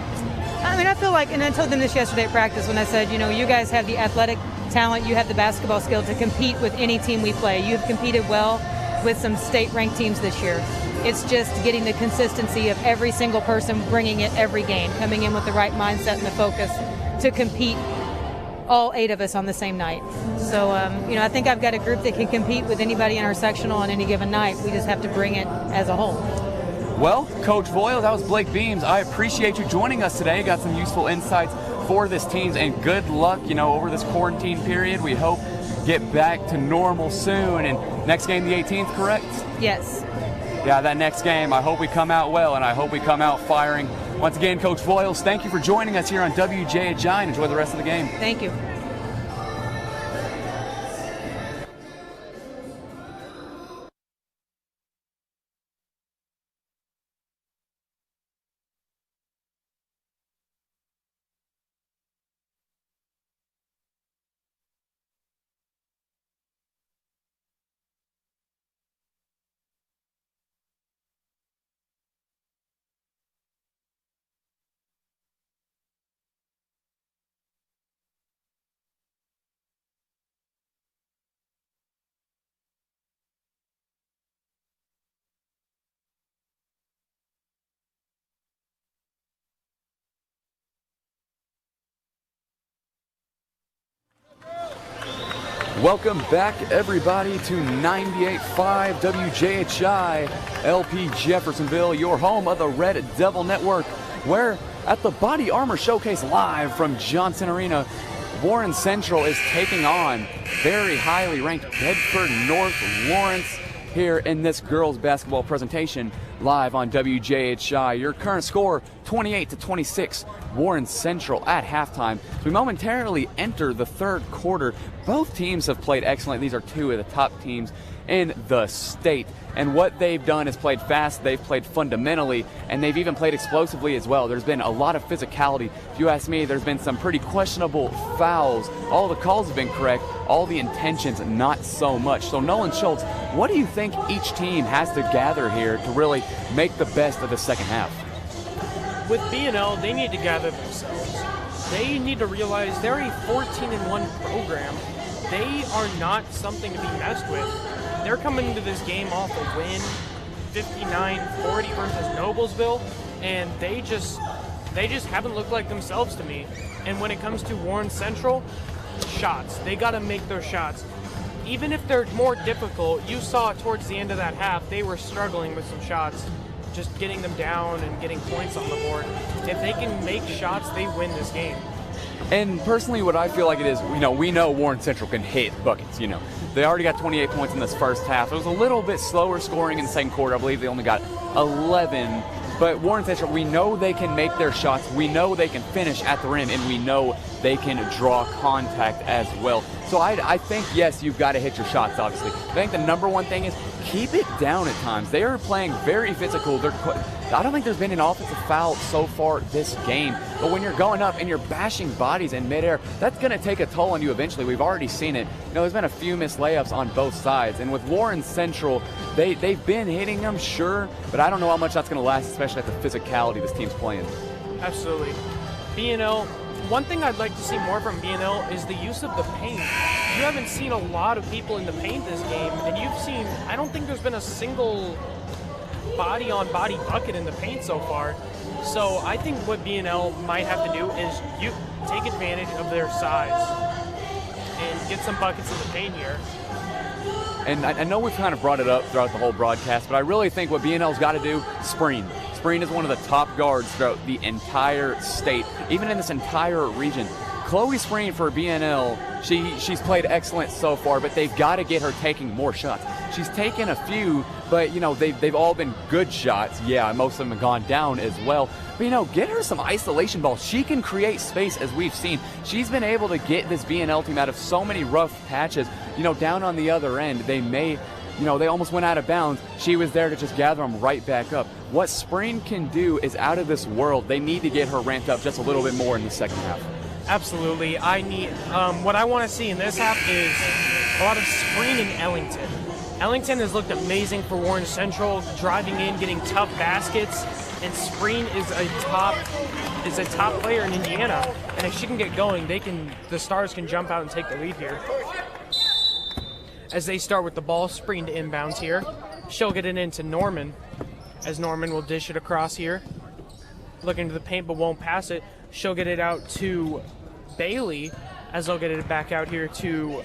I mean, I feel like, and I told them this yesterday at practice when I said, you guys have the athletic talent, you have the basketball skill to compete with any team we play. You've competed well with some state-ranked teams this year. It's just getting the consistency of every single person bringing it every game, coming in with the right mindset and the focus to compete, all 8 of us on the same night. So, I think I've got a group that can compete with anybody in our sectional on any given night. We just have to bring it as a whole. Well, Coach Boyles, that was Blake Beams. I appreciate you joining us today. Got some useful insights for this team, and good luck, over this quarantine period. We hope get back to normal soon. And next game, the 18th, correct? Yes. Yeah, that next game, I hope we come out well, and I hope we come out firing. Once again, Coach Boyles, thank you for joining us here on WJHI, and enjoy the rest of the game. Thank you. Welcome back, everybody, to 98.5 WJHI, LP Jeffersonville, your home of the Red Devil Network. We're at the Body Armor Showcase live from Johnson Arena. Warren Central is taking on very highly ranked Bedford North Lawrence here in this girls basketball presentation live on WJHI. Your current score, 28-26, Warren Central at halftime. We momentarily enter the third quarter. Both teams have played excellent. These are 2 of the top teams in the state. And what they've done is played fast, they've played fundamentally, and they've even played explosively as well. There's been a lot of physicality. If you ask me, there's been some pretty questionable fouls. All the calls have been correct, all the intentions not so much. So Nolan Schultz, what do you think each team has to gather here to really make the best of the second half? With BNL, they need to gather themselves. They need to realize they're a 14-1 program. They are not something to be messed with. They're coming into this game off a win, 59-40 versus Noblesville, and they just haven't looked like themselves to me. And when it comes to Warren Central, shots. They got to make their shots. Even if they're more difficult, you saw it towards the end of that half, they were struggling with some shots, just getting them down and getting points on the board. If they can make shots, they win this game. And personally, what I feel like it is, we know Warren Central can hit buckets, They already got 28 points in this first half. It was a little bit slower scoring in the second quarter. I believe they only got 11. But Warren Central, we know they can make their shots. We know they can finish at the rim, and we know they can draw contact as well. So I think, yes, you've got to hit your shots, obviously. I think the number one thing is keep it down at times. They are playing very physical. I don't think there's been an offensive foul so far this game. But when you're going up and you're bashing bodies in midair, that's going to take a toll on you eventually. We've already seen it. There's been a few missed layups on both sides. And with Warren Central, they've been hitting them, sure, but I don't know how much that's going to last, especially at the physicality this team's playing. Absolutely. BNL, one thing I'd like to see more from BNL is the use of the paint. You haven't seen a lot of people in the paint this game, and I don't think there's been a single body-on-body bucket in the paint so far. So I think what BNL might have to do is you take advantage of their size and get some buckets in the paint here. And I know we've kind of brought it up throughout the whole broadcast, but I really think what BNL's got to do, Spreen. Spreen is one of the top guards throughout the entire state, even in this entire region. Chloe Spreen for BNL, she's played excellent so far, but they've got to get her taking more shots. She's taken a few, but, you know, they've all been good shots. Yeah, most of them have gone down as well. But, you know, get her some isolation balls. She can create space, as we've seen. She's been able to get this BNL team out of so many rough patches. You know, down on the other end, they almost went out of bounds. She was there to just gather them right back up. What Spreen can do is out of this world. They need to get her ramped up just a little bit more in the second half. Absolutely. What I want to see in this half is a lot of Spreen and Ellington. Ellington has looked amazing for Warren Central, driving in, getting tough baskets, and Spreen is a top player in Indiana. And if she can get going, the Stars can jump out and take the lead here. As they start with the ball, Spreen to inbounds here. She'll get it into Norman, as Norman will dish it across here. Looking to the paint but won't pass it. She'll get it out to Bailey, as they'll get it back out here to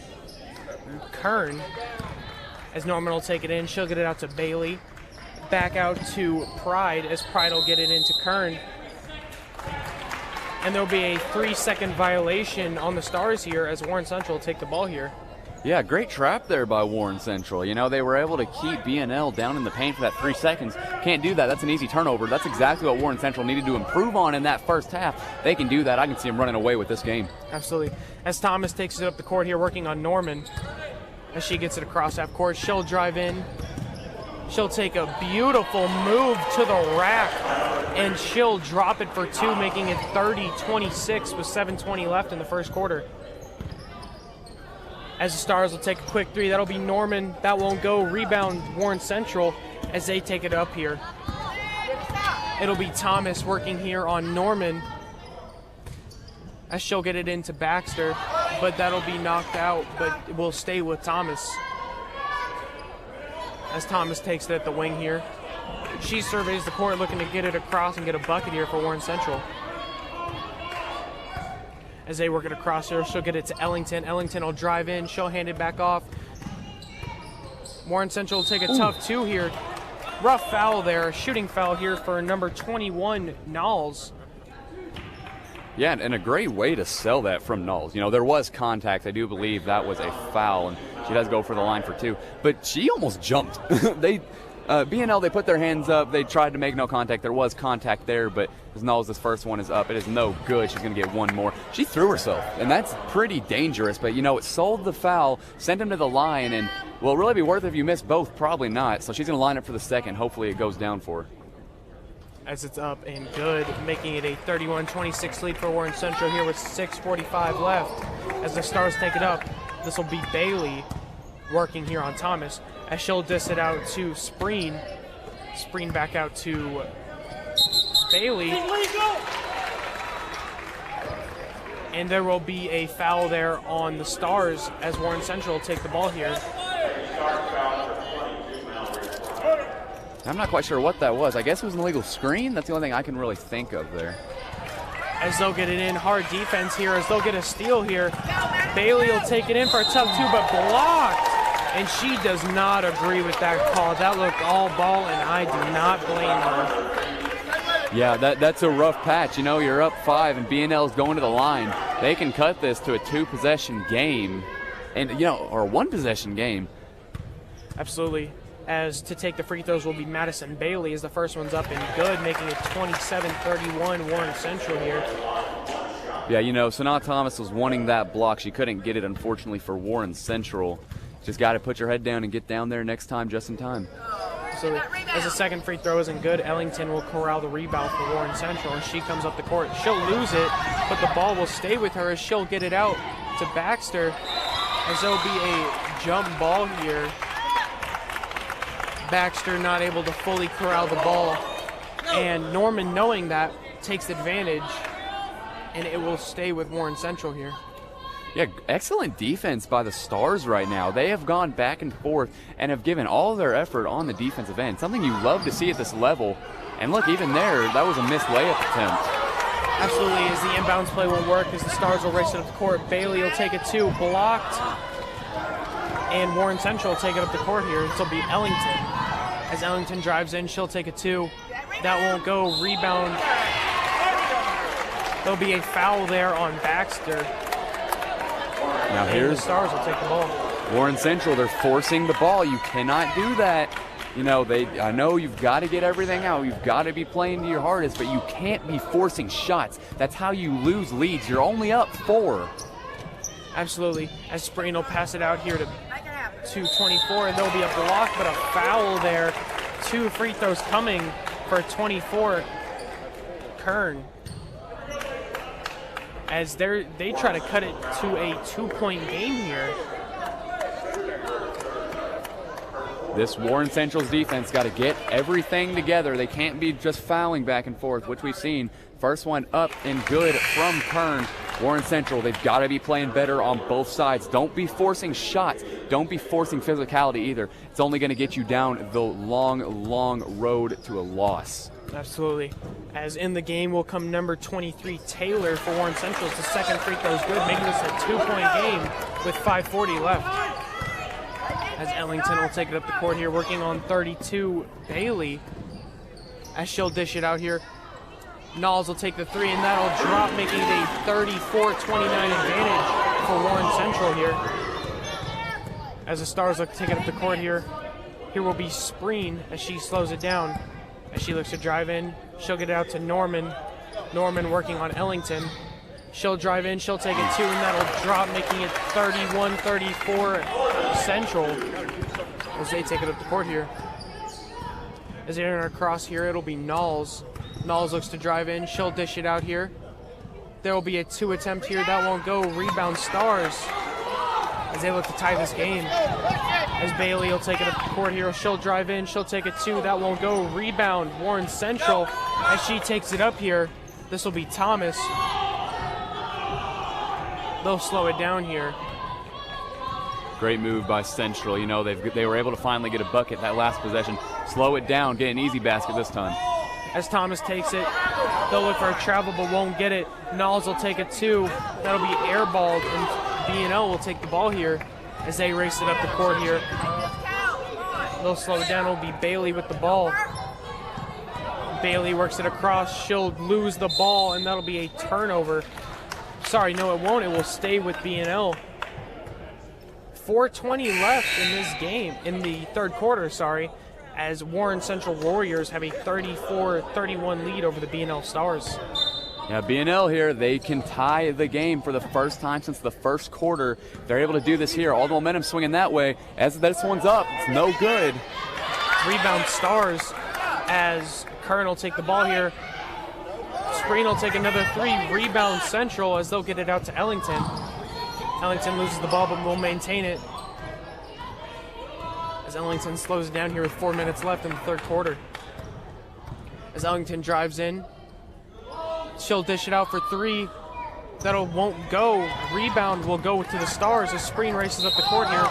Kern. As Norman will take it in, she'll get it out to Bailey. Back out to Pride, as Pride will get it into Kern. And there'll be a 3-second violation on the Stars here, as Warren Central will take the ball here. Yeah, great trap there by Warren Central. You know, they were able to keep BNL down in the paint for that 3 seconds. Can't do that. That's an easy turnover. That's exactly what Warren Central needed to improve on in that first half. They can do that. I can see them running away with this game. Absolutely. As Thomas takes it up the court here, working on Norman. As she gets it across half court, she'll drive in. She'll take a beautiful move to the rack, and she'll drop it for two, making it 30-26 with 7:20 left in the first quarter. As the Stars will take a quick three, that'll be Norman. That won't go. Rebound Warren Central as they take it up here. It'll be Thomas working here on Norman, as she'll get it into Baxter, but that'll be knocked out, but it will stay with Thomas. As Thomas takes it at the wing here. She surveys the court, looking to get it across and get a bucket here for Warren Central. As they work it across here, she'll get it to Ellington. Ellington will drive in. She'll hand it back off. Warren Central will take a tough two here. Rough foul there, shooting foul here for number 21, Knowles. Yeah, and a great way to sell that from Knowles. You know, there was contact. I do believe that was a foul, and she does go for the line for two. But she almost jumped. BNL, they put their hands up. They tried to make no contact. There was contact there, but as Knowles, this first one is up. It is no good. She's going to get one more. She threw herself, and that's pretty dangerous. But, you know, it sold the foul, sent him to the line, and will it really be worth it if you miss both? Probably not. So she's going to line up for the second. Hopefully it goes down for her. As it's up and good, making it a 31-26 lead for Warren Central here with 6:45 left. As the Stars take it up, this will be Bailey working here on Thomas, as she'll diss it out to Spreen. Spreen back out to Bailey. And there will be a foul there on the Stars, as Warren Central will take the ball here. I'm not quite sure what that was. I guess it was an illegal screen. That's the only thing I can really think of there. As they'll get it in, hard defense here, as they'll get a steal here. Bailey will take it in for a tough two, but blocked. And she does not agree with that call. That looked all ball, and I do not blame her. Yeah, that's a rough patch. You know, you're up 5, and BNL's going to the line. They can cut this to a 2-possession game, and, you know, or a 1-possession game. Absolutely. As to take the free throws will be Madison Bailey, as the first one's up and good, making it 27-31 Warren Central here. Yeah, you know, Sanaa Thomas was wanting that block. She couldn't get it, unfortunately, for Warren Central. Just got to put your head down and get down there next time just in time. So as the second free throw isn't good, Ellington will corral the rebound for Warren Central, and she comes up the court. She'll lose it, but the ball will stay with her as she'll get it out to Baxter, as there'll be a jump ball here. Baxter not able to fully corral the ball, and Norman, knowing that, takes advantage, and it will stay with Warren Central here. Yeah, excellent defense by the Stars right now. They have gone back and forth and have given all their effort on the defensive end, something you love to see at this level. And look, even there, that was a missed layup attempt. Absolutely, as the inbounds play will work, as the Stars will race it up the court. Bailey will take it 2, blocked. And Warren Central will take it up the court here. This will be Ellington. As Ellington drives in, she'll take it 2. That won't go. Rebound. There'll be a foul there on Baxter. Now And here's the Stars will take the ball. Warren Central. They're forcing the ball. You cannot do that. You know, I know you've got to get everything out. You've got to be playing to your hardest, but you can't be forcing shots. That's how you lose leads. You're only up 4. Absolutely. As Spreen will pass it out here to 24, and there'll be a block, but a foul there. 2 free throws coming for 24. Kern. As they try to cut it to a 2-point game here. This Warren Central's defense got to get everything together. They can't be just fouling back and forth, which we've seen. First one up and good from Kern. Warren Central, they've got to be playing better on both sides. Don't be forcing shots. Don't be forcing physicality either. It's only going to get you down the long, long road to a loss. Absolutely. As in the game will come number 23, Taylor, for Warren Central. The second free throw is good, making this a 2-point game with 5:40 left. As Ellington will take it up the court here, working on 32, Bailey. As she'll dish it out here. Knowles will take the 3, and that'll drop, making it a 34-29 advantage for Warren Central here. As the Stars look to take it up the court here, here will be Spreen as she slows it down. As she looks to drive in, she'll get it out to Norman. Norman working on Ellington. She'll drive in, she'll take it 2, and that'll drop, making it 31-34 Central as they take it up the court here. As they enter across here, it'll be Knowles. Knowles looks to drive in, she'll dish it out here. There will be a 2 attempt here, that won't go. Rebound Stars as they look to tie this game. As Bailey will take it up the court here, she'll drive in, she'll take it 2, that won't go. Rebound Warren Central as she takes it up here. This will be Thomas. They'll slow it down here. Great move by Central. You know, they were able to finally get a bucket that last possession. Slow it down, get an easy basket this time. As Thomas takes it, they'll look for a travel but won't get it. Knowles will take it 2. That'll be airballed, and BNL will take the ball here as they race it up the court here. They'll slow it down. It'll be Bailey with the ball. Bailey works it across. She'll lose the ball, and that'll be a turnover. Sorry, no, it won't. It will stay with BNL. 4:20 left in this game, in the third quarter, sorry, as Warren Central Warriors have a 34-31 lead over the BNL Stars. Yeah, BNL here, they can tie the game for the first time since the first quarter. They're able to do this here. All the momentum swinging that way. As this one's up, it's no good. Rebound Stars as Kern will take the ball here. Spreen will take another 3. Rebound Central as they'll get it out to Ellington. Ellington loses the ball but will maintain it. As Ellington slows it down here with 4 minutes left in the third quarter. As Ellington drives in, she'll dish it out for 3. That'll won't go. Rebound will go to the Stars as Spreen races up the court here,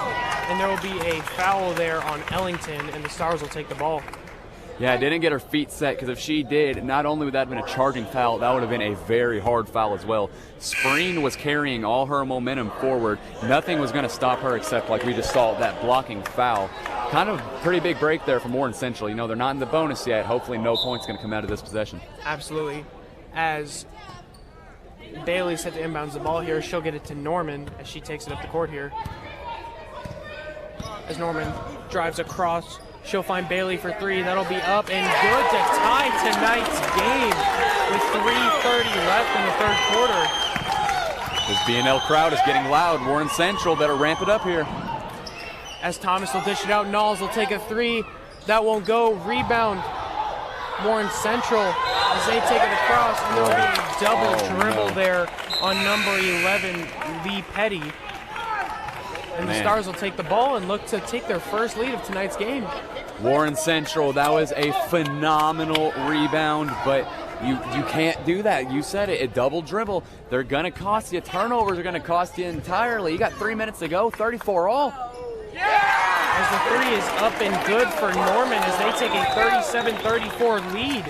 and there will be a foul there on Ellington, and the Stars will take the ball. Yeah, didn't get her feet set, because if she did, not only would that have been a charging foul, that would have been a very hard foul as well. Spreen was carrying all her momentum forward. Nothing was going to stop her except, like we just saw, that blocking foul. Kind of pretty big break there from Warren Central. You know, they're not in the bonus yet. Hopefully no points going to come out of this possession. Absolutely. As Bailey set to inbounds the ball here, she'll get it to Norman as she takes it up the court here. As Norman drives across, she'll find Bailey for 3. That'll be up and good to tie tonight's game with 3:30 left in the third quarter. This BNL crowd is getting loud. Warren Central better ramp it up here. As Thomas will dish it out, Knowles will take a 3. That won't go. Rebound Warren Central as they take it across, and there will be a double dribble there on number 11, Lee Petty. And the Stars will take the ball and look to take their first lead of tonight's game. Warren Central, that was a phenomenal rebound, but You can't do that. You said it. A double dribble. They're going to cost you. Turnovers are going to cost you entirely. You got 3 minutes to go. 34 all. As the three is up and good for Norman as they take a 37-34 lead.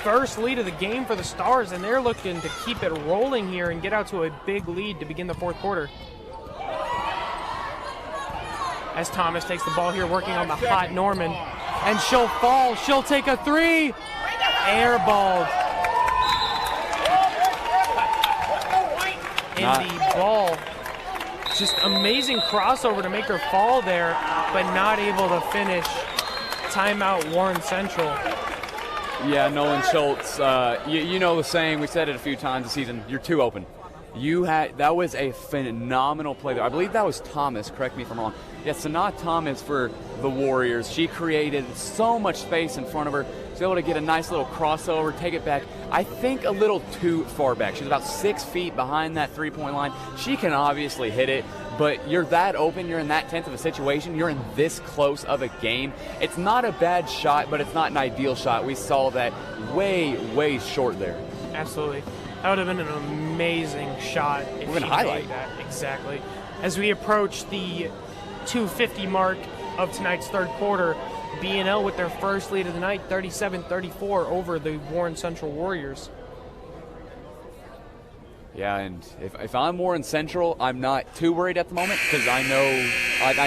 First lead of the game for the Stars, and they're looking to keep it rolling here and get out to a big lead to begin the fourth quarter. As Thomas takes the ball here, working on the hot Norman, and she'll fall. She'll take a three. Airballed. And the ball, just amazing crossover to make her fall there, but not able to finish. Timeout, Warren Central. Yeah, Nolan Schultz, you know the saying, we said it a few times this season, you're too open. That was a phenomenal play there. I believe that was Thomas, correct me if I'm wrong. Yeah, Sanaa Thomas for the Warriors. She created so much space in front of her. She was able to get a nice little crossover, take it back, I think a little too far back. She's about 6 feet behind that three-point line. She can obviously hit it, but you're that open, you're in that tense of a situation, you're in this close of a game. It's not a bad shot, but it's not an ideal shot. We saw that way, way short there. Absolutely. That would have been an amazing shot if she made that. Exactly. As we approach the 2:50 mark of tonight's third quarter, BNL with their first lead of the night, 37-34 over the Warren Central Warriors. Yeah, and if I'm Warren Central, I'm not too worried at the moment because I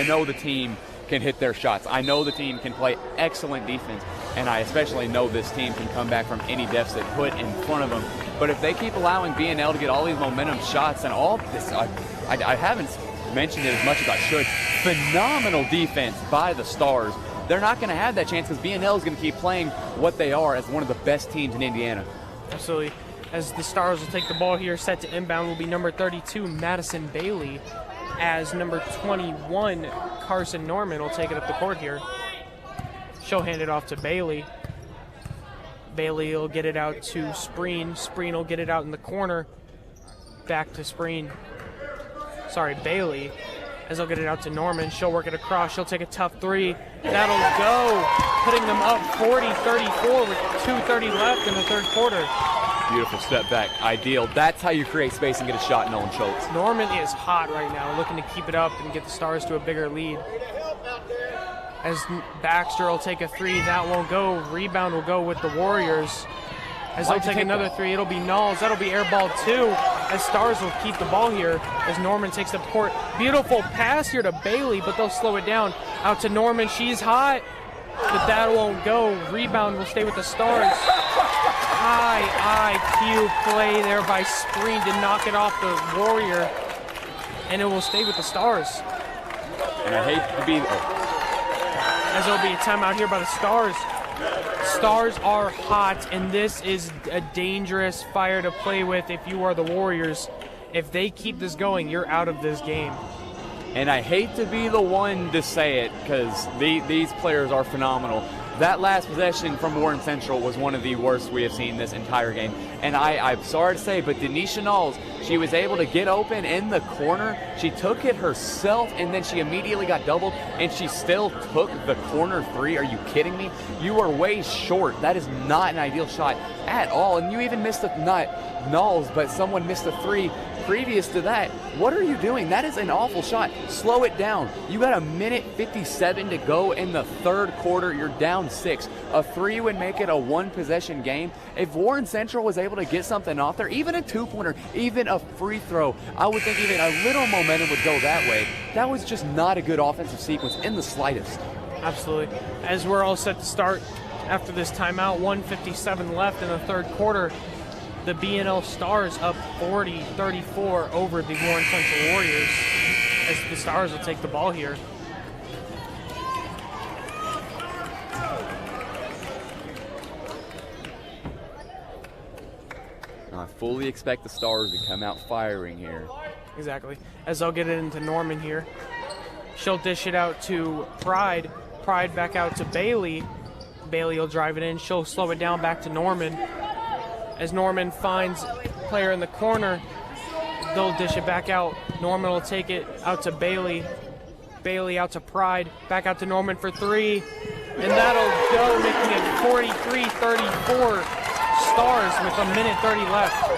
know the team can hit their shots. I know the team can play excellent defense, and I especially know this team can come back from any deficit put in front of them. But if they keep allowing BNL to get all these momentum shots and all this, I haven't mentioned it as much as I should. Phenomenal defense by the Stars. They're not going to have that chance because BNL is going to keep playing what they are as one of the best teams in Indiana. Absolutely. As the Stars will take the ball here, set to inbound will be number 32, Madison Bailey, as number 21, Carson Norman, will take it up the court here. She'll hand it off to Bailey. Bailey will get it out to Spreen. Spreen will get it out in the corner. Back to Spreen. Sorry, Bailey. As they'll get it out to Norman. She'll work it across. She'll take a tough three. That'll go. Putting them up 40-34 with 2:30 left in the third quarter. Beautiful step back. Ideal. That's how you create space and get a shot, Nolan Schultz. Norman is hot right now, looking to keep it up and get the Stars to a bigger lead. As Baxter will take a three, that won't go. Rebound will go with the Warriors. As they'll take another three, it'll be Knowles. That'll be airball too. As Stars will keep the ball here as Norman takes up court. Beautiful pass here to Bailey, but they'll slow it down. Out to Norman. She's hot, but that won't go. Rebound will stay with the Stars. High IQ play there by Spreen to knock it off the Warrior, and it will stay with the Stars. And I hate to be... As there'll be a timeout here by the Stars. Stars are hot, and this is a dangerous fire to play with if you are the Warriors. If they keep this going, you're out of this game. And I hate to be the one to say it because these players are phenomenal. That last possession from Warren Central was one of the worst we have seen this entire game. And I'm sorry to say, but Denisha Knowles, she was able to get open in the corner. She took it herself, and then she immediately got doubled, and she still took the corner three. Are you kidding me? You are way short. That is not an ideal shot at all. And you even missed not Knowles, but someone missed a three previous to that. What are you doing? That is an awful shot. Slow it down. You got 1:57 to go in the third quarter. You're down 6. A three would make it a one-possession game. If Warren Central was able to get something off there, even a two-pointer, even a free throw, I would think even a little momentum would go that way. That was just not a good offensive sequence in the slightest. Absolutely. As we're all set to start after this timeout, 1:57 left in the third quarter. The BNL Stars up 40-34 over the Warren Central Warriors as the Stars will take the ball here. I fully expect the Stars to come out firing here. Exactly. As they'll get it into Norman here. She'll dish it out to Pride. Pride back out to Bailey. Bailey will drive it in. She'll slow it down back to Norman. As Norman finds player in the corner, they'll dish it back out. Norman will take it out to Bailey. Bailey out to Pride. Back out to Norman for three. And that'll go, making it 43-34. Stars with a minute 30 left.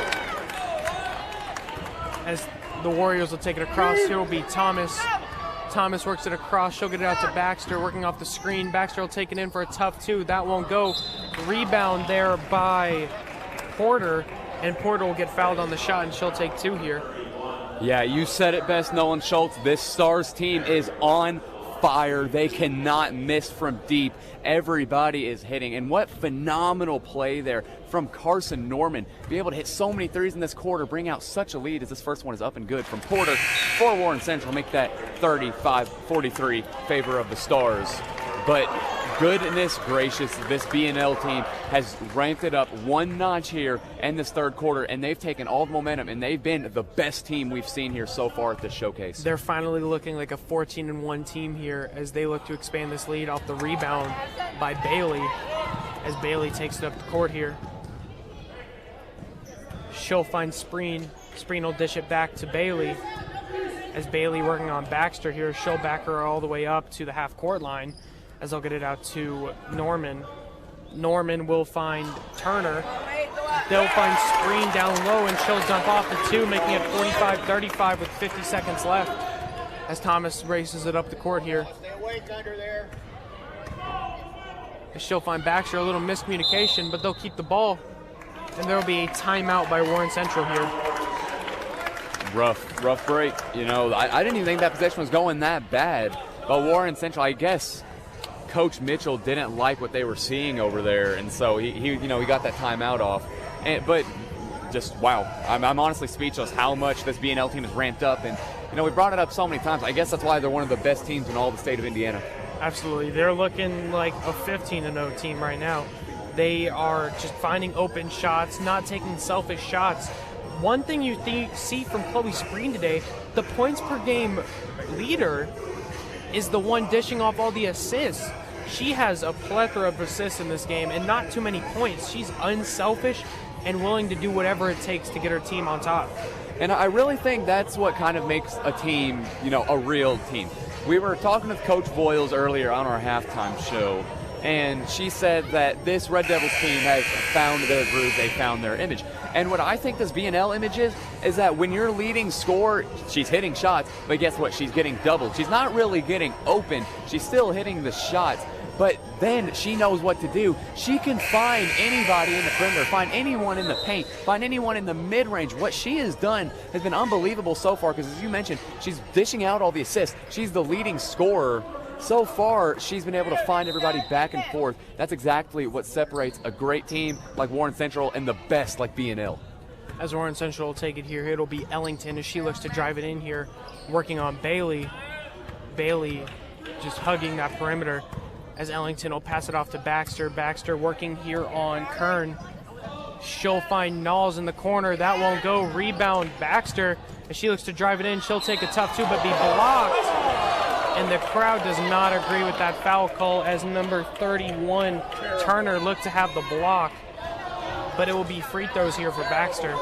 As the Warriors will take it across, here will be Thomas. Thomas works it across. She'll get it out to Baxter, working off the screen. Baxter will take it in for a tough two. That won't go. Rebound there by Porter, and Porter will get fouled on the shot, and she'll take two here. Yeah, you said it best, Nolan Schultz. This Stars team is on fire. They cannot miss from deep. Everybody is hitting. And what phenomenal play there from Carson Norman. Be able to hit so many threes in this quarter, bring out such a lead as this first one is up and good from Porter for Warren Central. Make that 35-43 favor of the Stars. But goodness gracious, this BNL team has ramped it up one notch here in this third quarter, and they've taken all the momentum, and they've been the best team we've seen here so far at this showcase. They're finally looking like a 14-1 team here as they look to expand this lead off the rebound by Bailey, as Bailey takes it up the court here. She'll find Spreen. Spreen will dish it back to Bailey. As Bailey working on Baxter here, she'll back her all the way up to the half-court line, as they'll get it out to Norman. Norman will find Turner. They'll find Spreen down low, and she'll dump off the two, making it 45-35 with 50 seconds left as Thomas races it up the court here. Stay awake under there. She'll find Baxter, a little miscommunication, but they'll keep the ball, and there will be a timeout by Warren Central here. Rough break. You know, I didn't even think that possession was going that bad. But Warren Central, I guess Coach Mitchell didn't like what they were seeing over there, and so he got that timeout off. But just wow, I'm honestly speechless how much this BNL team has ramped up, and we brought it up so many times. I guess that's why they're one of the best teams in all the state of Indiana. Absolutely, they're looking like a 15-0 team right now. They are just finding open shots, not taking selfish shots. One thing you see from Chloe Spreen today, the points per game leader is the one dishing off all the assists. She has a plethora of assists in this game and not too many points. She's unselfish and willing to do whatever it takes to get her team on top. And I really think that's what kind of makes a team, a real team. We were talking with Coach Boyles earlier on our halftime show, and she said that this Red Devils team has found their groove, they found their image. And what I think this BNL image is that when you're leading scorer, she's hitting shots, but guess what? She's getting doubled. She's not really getting open. She's still hitting the shots, but then she knows what to do. She can find anybody in the perimeter, find anyone in the paint, find anyone in the mid-range. What she has done has been unbelievable so far because, as you mentioned, she's dishing out all the assists. She's the leading scorer. So far, she's been able to find everybody back and forth. That's exactly what separates a great team like Warren Central and the best like BNL. As Warren Central will take it here, it'll be Ellington as she looks to drive it in here, working on Bailey. Bailey just hugging that perimeter as Ellington will pass it off to Baxter. Baxter working here on Kern. She'll find Knowles in the corner. That won't go. Rebound Baxter as she looks to drive it in. She'll take a tough two but be blocked. And the crowd does not agree with that foul call as number 31, Turner, looked to have the block. But it will be free throws here for Baxter.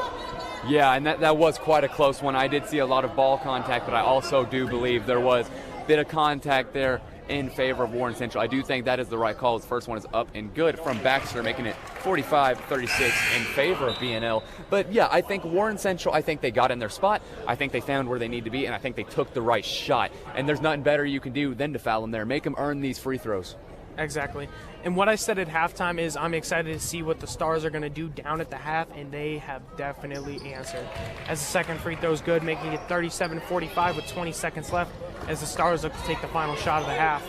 Yeah, and that was quite a close one. I did see a lot of ball contact, but I also do believe there was a bit of contact there in favor of Warren Central. I do think that is the right call. His first one is up and good from Baxter, making it 45-36 in favor of BNL. But yeah, I think Warren Central, I think they got in their spot. I think they found where they need to be, and I think they took the right shot. And there's nothing better you can do than to foul them there. Make them earn these free throws. Exactly. And what I said at halftime is I'm excited to see what the Stars are going to do down at the half, and they have definitely answered. As the second free throw is good, making it 37-45 with 20 seconds left as the Stars look to take the final shot of the half.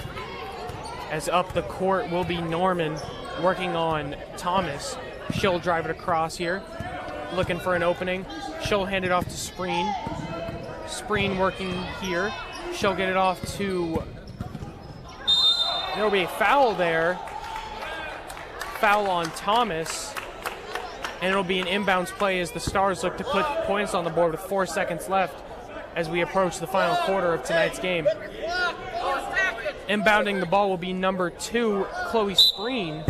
As up the court will be Norman working on Thomas. She'll drive it across here, looking for an opening. She'll hand it off to Spreen. Spreen working here. She'll get it off to... There will be a foul there. Foul on Thomas. And it'll be an inbounds play as the Stars look to put points on the board with 4 seconds left as we approach the final quarter of tonight's game. Inbounding the ball will be number 2, Chloe Spreen.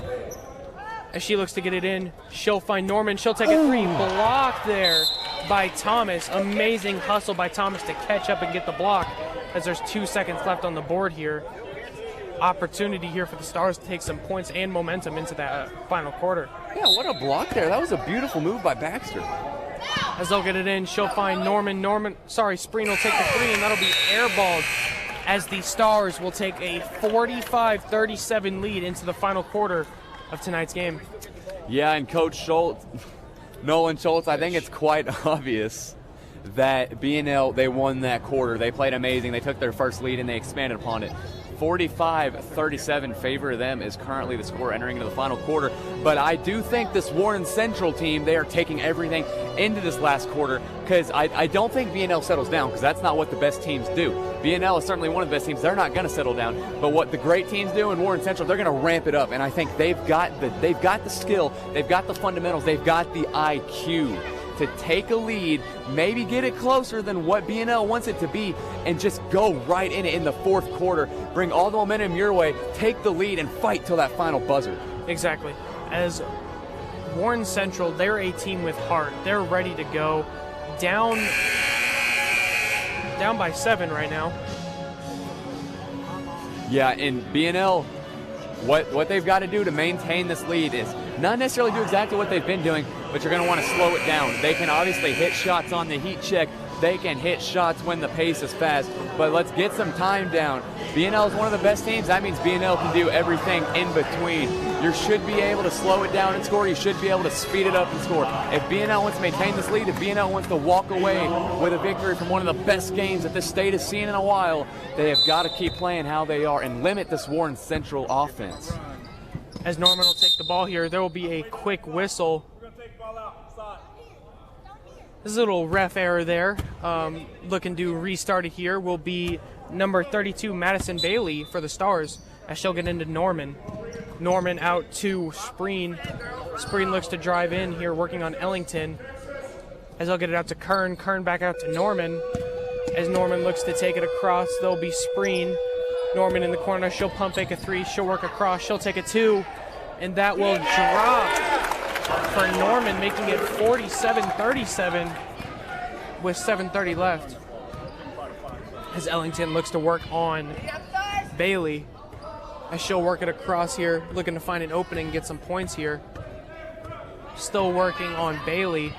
As she looks to get it in, she'll find Norman. She'll take a three. Blocked there by Thomas. Amazing hustle by Thomas to catch up and get the block as there's 2 seconds left on the board here. Opportunity here for the Stars to take some points and momentum into that final quarter. Yeah, what a block there. That was a beautiful move by Baxter. As they'll get it in, she'll find Norman. Spreen will take the three, and that'll be airballed as the Stars will take a 45-37 lead into the final quarter of tonight's game. Yeah, and Coach Schultz, Nolan Schultz, I think it's quite obvious that BNL, they won that quarter. They played amazing. They took their first lead, and they expanded upon it. 45-37 favor of them is currently the score entering into the final quarter. But I do think this Warren Central team, they are taking everything into this last quarter, because I don't think BNL settles down, because that's not what the best teams do. BNL is certainly one of the best teams. They're not going to settle down. But what the great teams do in Warren Central, they're going to ramp it up. And I think they've got the skill, they've got the fundamentals, they've got the IQ to take a lead, maybe get it closer than what BNL wants it to be, and just go right in it in the fourth quarter, bring all the momentum your way, take the lead, and fight till that final buzzer. Exactly. As Warren Central, they're a team with heart. They're ready to go. Down by 7 right now. Yeah, and BNL, what they've got to do to maintain this lead is not necessarily do exactly what they've been doing, but you're going to want to slow it down. They can obviously hit shots on the heat check. They can hit shots when the pace is fast, but let's get some time down. BNL is one of the best teams. That means BNL can do everything in between. You should be able to slow it down and score. You should be able to speed it up and score. If BNL wants to maintain this lead, if BNL wants to walk away with a victory from one of the best games that this state has seen in a while, they have got to keep playing how they are and limit this Warren Central offense. As Norman will take the ball here, there will be a quick whistle. There's a little ref error there. Looking to restart it here will be number 32, Madison Bailey, for the Stars, as she'll get into Norman. Norman out to Spreen. Spreen looks to drive in here, working on Ellington. As they'll get it out to Kern. Kern back out to Norman. As Norman looks to take it across, there'll be Spreen. Norman in the corner. She'll pump fake a 3. She'll work across. She'll take a 2. And that will drop for Norman, making it 47-37 with 7:30 left. As Ellington looks to work on Bailey, as she'll work it across here, looking to find an opening, get some points here. Still working on Bailey.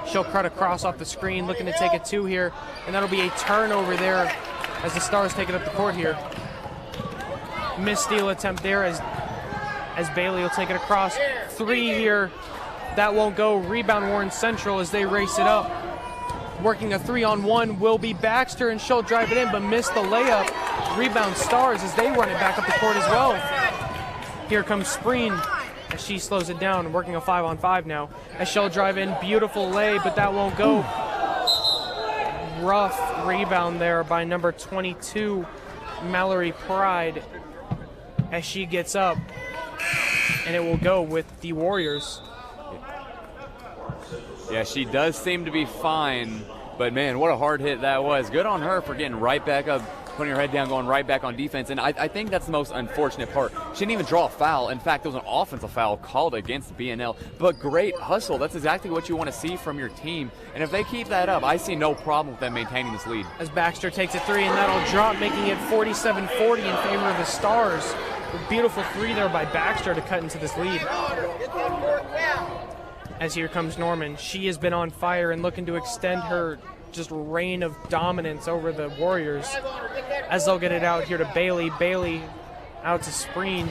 She'll cut across off the screen, looking to take a 2 here, and that'll be a turnover there as the Stars take it up the court here. Missed steal attempt there as Bailey will take it across. 3 here. That won't go. Rebound Warren Central as they race it up. Working a 3-on-1 will be Baxter, and she'll drive it in, but missed the layup. Rebound Stars as they run it back up the court as well. Here comes Spreen as she slows it down, working a 5-on-5 now. As she'll drive in, beautiful lay, but that won't go. Rough rebound there by number 22, Mallory Pride, as she gets up, and it will go with the Warriors. Yeah, she does seem to be fine, but man, what a hard hit that was. Good on her for getting right back up, putting her head down, going right back on defense, and I think that's the most unfortunate part. She didn't even draw a foul. In fact, it was an offensive foul called against BNL, but great hustle. That's exactly what you want to see from your team, and if they keep that up, I see no problem with them maintaining this lead. As Baxter takes a 3, and that'll drop, making it 47-40 in favor of the Stars. A beautiful 3 there by Baxter to cut into this lead. As here comes Norman. She has been on fire and looking to extend her just reign of dominance over the Warriors. As they'll get it out here to Bailey. Bailey out to Spreen.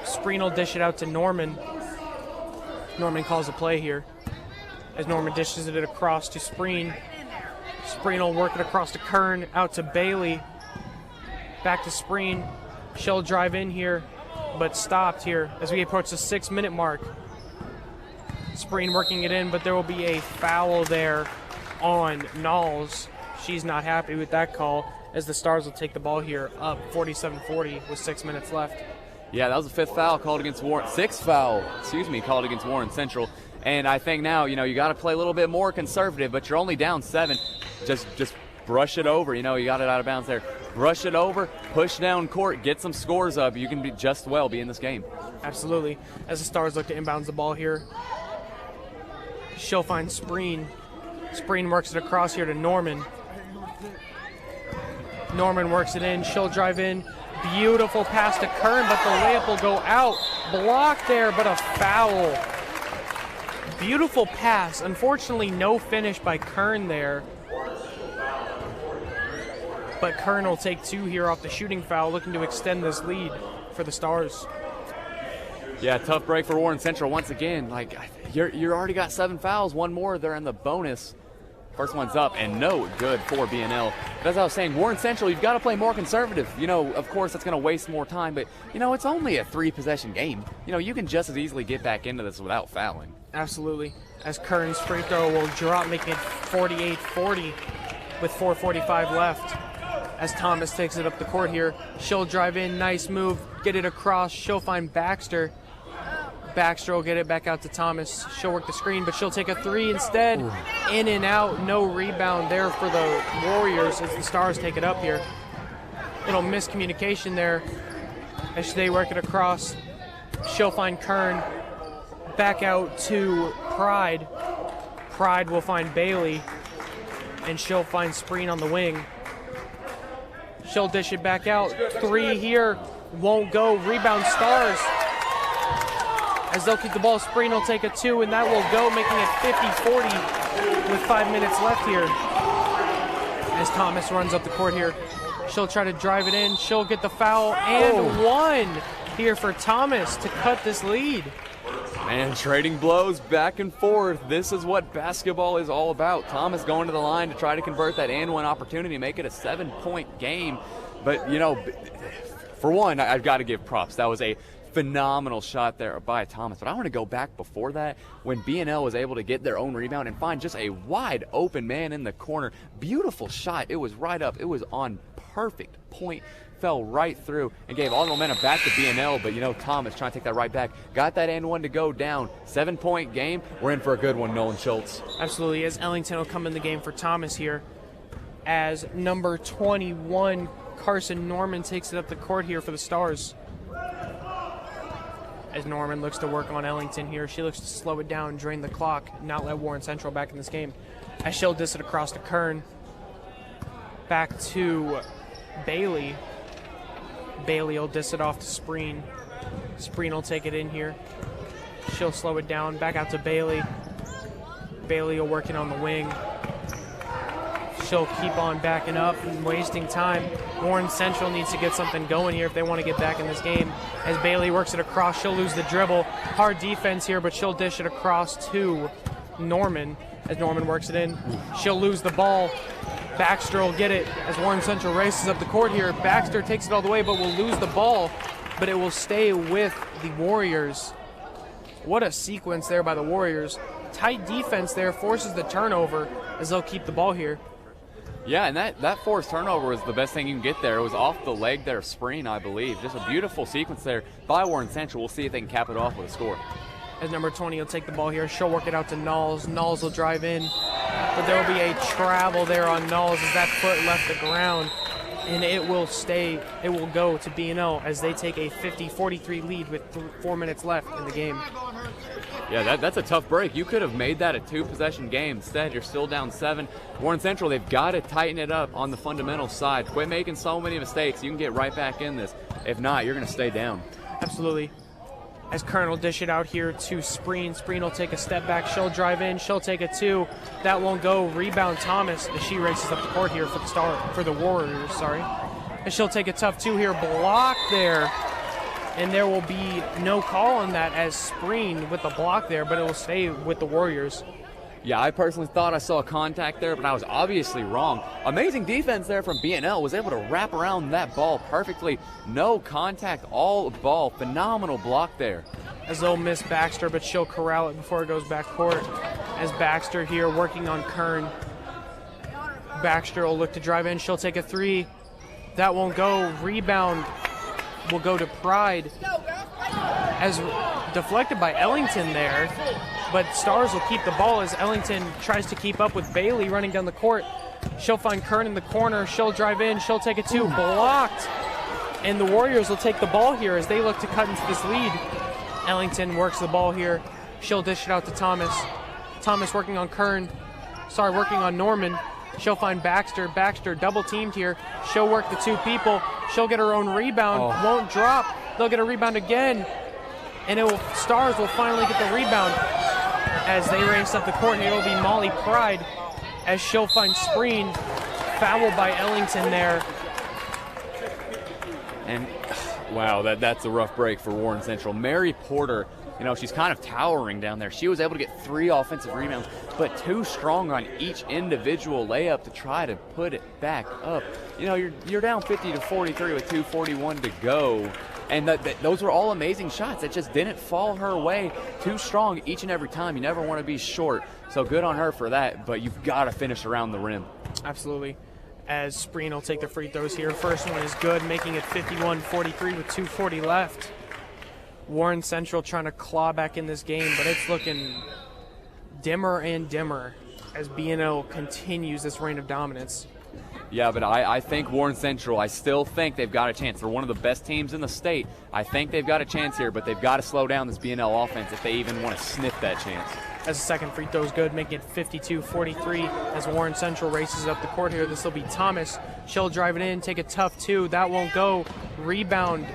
Spreen will dish it out to Norman. Norman calls a play here. As Norman dishes it across to Spreen. Spreen will work it across to Kern. Out to Bailey. Back to Spreen. She'll drive in here, but stopped here as we approach the 6-minute mark. Spreen working it in, but there will be a foul there on Knowles. She's not happy with that call as the Stars will take the ball here up 47-40 with 6 minutes left. Yeah, that was the 5th foul called against Warren. 6th foul, called against Warren Central. And I think now, you got to play a little bit more conservative, but you're only down 7. Just brush it over. You got it out of bounds there. Brush it over, push down court, get some scores up. You can be in this game. Absolutely. As the Stars look to inbounds the ball here, she'll find Spreen. Spreen works it across here to Norman. Norman works it in. She'll drive in. Beautiful pass to Kern, but the layup will go out. Blocked there, but a foul Beautiful pass. Unfortunately, no finish by Kern there. But Kern will take 2 here off the shooting foul, looking to extend this lead for the Stars. Yeah, tough break for Warren Central once again. Like, you're already got 7 fouls. One more, they're in the bonus. First one's up and no good for BNL. As I was saying, Warren Central, you've got to play more conservative. You know, of course, that's going to waste more time, but, you know, it's only a 3-possession game. You know, you can just as easily get back into this without fouling. Absolutely. As Kern's free throw will drop, making it 48-40 with 4:45 left. As Thomas takes it up the court here, she'll drive in, nice move, get it across, she'll find Baxter. Baxter will get it back out to Thomas. She'll work the screen, but she'll take a 3 instead. Ooh. In and out, no rebound there for the Warriors as the Stars take it up here. Little miscommunication there as they work it across. She'll find Kern. Back out to Pride. Pride will find Bailey, and she'll find Spreen on the wing. She'll dish it back out. 3 here, won't go. Rebound Stars. As they'll keep the ball, Spreen will take a 2, and that will go, making it 50-40 with 5 minutes left here. As Thomas runs up the court here, she'll try to drive it in. She'll get the foul, and 1 here for Thomas to cut this lead. Man, trading blows back and forth. This is what basketball is all about. Thomas going to the line to try to convert that and 1 opportunity, make it a 7-point game. But, you know, for one, I've got to give props. That was a phenomenal shot there by Thomas. But I want to go back before that when BNL was able to get their own rebound and find just a wide open man in the corner. Beautiful shot. It was right up. It was on perfect point. Fell right through and gave all the momentum back to BNL. But, you know, Thomas trying to take that right back. Got that and 1 to go down. 7-point game. We're in for a good one, Nolan Schultz. Absolutely. As Ellington will come in the game for Thomas here. As number 21, Carson Norman takes it up the court here for the Stars. As Norman looks to work on Ellington here. She looks to slow it down, drain the clock, not let Warren Central back in this game. As she'll diss it across to Kern. Back to Bailey. Bailey will diss it off to Spreen. Spreen will take it in here. She'll slow it down, back out to Bailey. Bailey will work it on the wing. She'll keep on backing up and wasting time. Warren Central needs to get something going here if they want to get back in this game. As Bailey works it across, she'll lose the dribble. Hard defense here, but she'll dish it across to Norman. As Norman works it in, she'll lose the ball. Baxter will get it as Warren Central races up the court here. Baxter takes it all the way, but will lose the ball, but it will stay with the Warriors. What a sequence there by the Warriors. Tight defense there, forces the turnover as they'll keep the ball here. Yeah, and that forced turnover was the best thing you can get there. It was off the leg there, Spreen, I believe. Just a beautiful sequence there by Warren Central. We'll see if they can cap it off with a score. As number 20 will take the ball here. She'll work it out to Knowles. Knowles will drive in, but there will be a travel there on Knowles as that foot left the ground, and it will go to BNL as they take a 50-43 lead with 4 minutes left in the game. Yeah, that's a tough break. You could have made that a 2-possession game. Instead, you're still down 7. Warren Central, they've got to tighten it up on the fundamental side. Quit making so many mistakes. You can get right back in this. If not, you're going to stay down. Absolutely. As Kern will dish it out here to Spreen. Spreen will take a step back. She'll drive in. She'll take a 2. That won't go. Rebound Thomas as she races up the court here for the Warriors. And she'll take a tough 2 here. Block there. And there will be no call on that as Spreen with the block there, but it will stay with the Warriors. Yeah, I personally thought I saw a contact there, but I was obviously wrong. Amazing defense there from BNL. Was able to wrap around that ball perfectly. No contact, all ball. Phenomenal block there. As they'll miss Baxter, but she'll corral it before it goes back court. As Baxter here working on Kern. Baxter will look to drive in. She'll take a 3. That won't go. Rebound will go to Pride as deflected by Ellington there, but Stars will keep the ball as Ellington tries to keep up with Bailey running down the court. She'll find Kern in the corner. She'll drive in. She'll take a 2. Blocked. And the Warriors will take the ball here as they look to cut into this lead. Ellington works the ball here. She'll dish it out to Thomas. Thomas working on working on Norman. She'll find Baxter. Baxter double teamed here. She'll work the 2 people. She'll get her own rebound. Won't drop. They'll get a rebound again. And Stars will finally get the rebound. as they race up the court, and it'll be Molly Pride as she'll find Spreen. Foul by Ellington there. And wow, that's a rough break for Warren Central. Mary Porter, you know, she's kind of towering down there. She was able to get 3 offensive rebounds, but 2 strong on each individual layup to try to put it back up. You know, you're down 50-43 with 2:41 to go. And those were all amazing shots that just didn't fall her way. Too strong each and every time. You never want to be short. So good on her for that, but you've got to finish around the rim. Absolutely. As Spreen will take the free throws here. First one is good, making it 51-43 with 2:40 left. Warren Central trying to claw back in this game, but it's looking dimmer and dimmer as BNL continues this reign of dominance. Yeah, but I think Warren Central, I still think they've got a chance. They're one of the best teams in the state. I think they've got a chance here, but they've got to slow down this BNL offense if they even want to sniff that chance. As the second free throw is good, making it 52-43 as Warren Central races up the court here. This will be Thomas. She'll drive it in, take a tough 2. That won't go. Rebound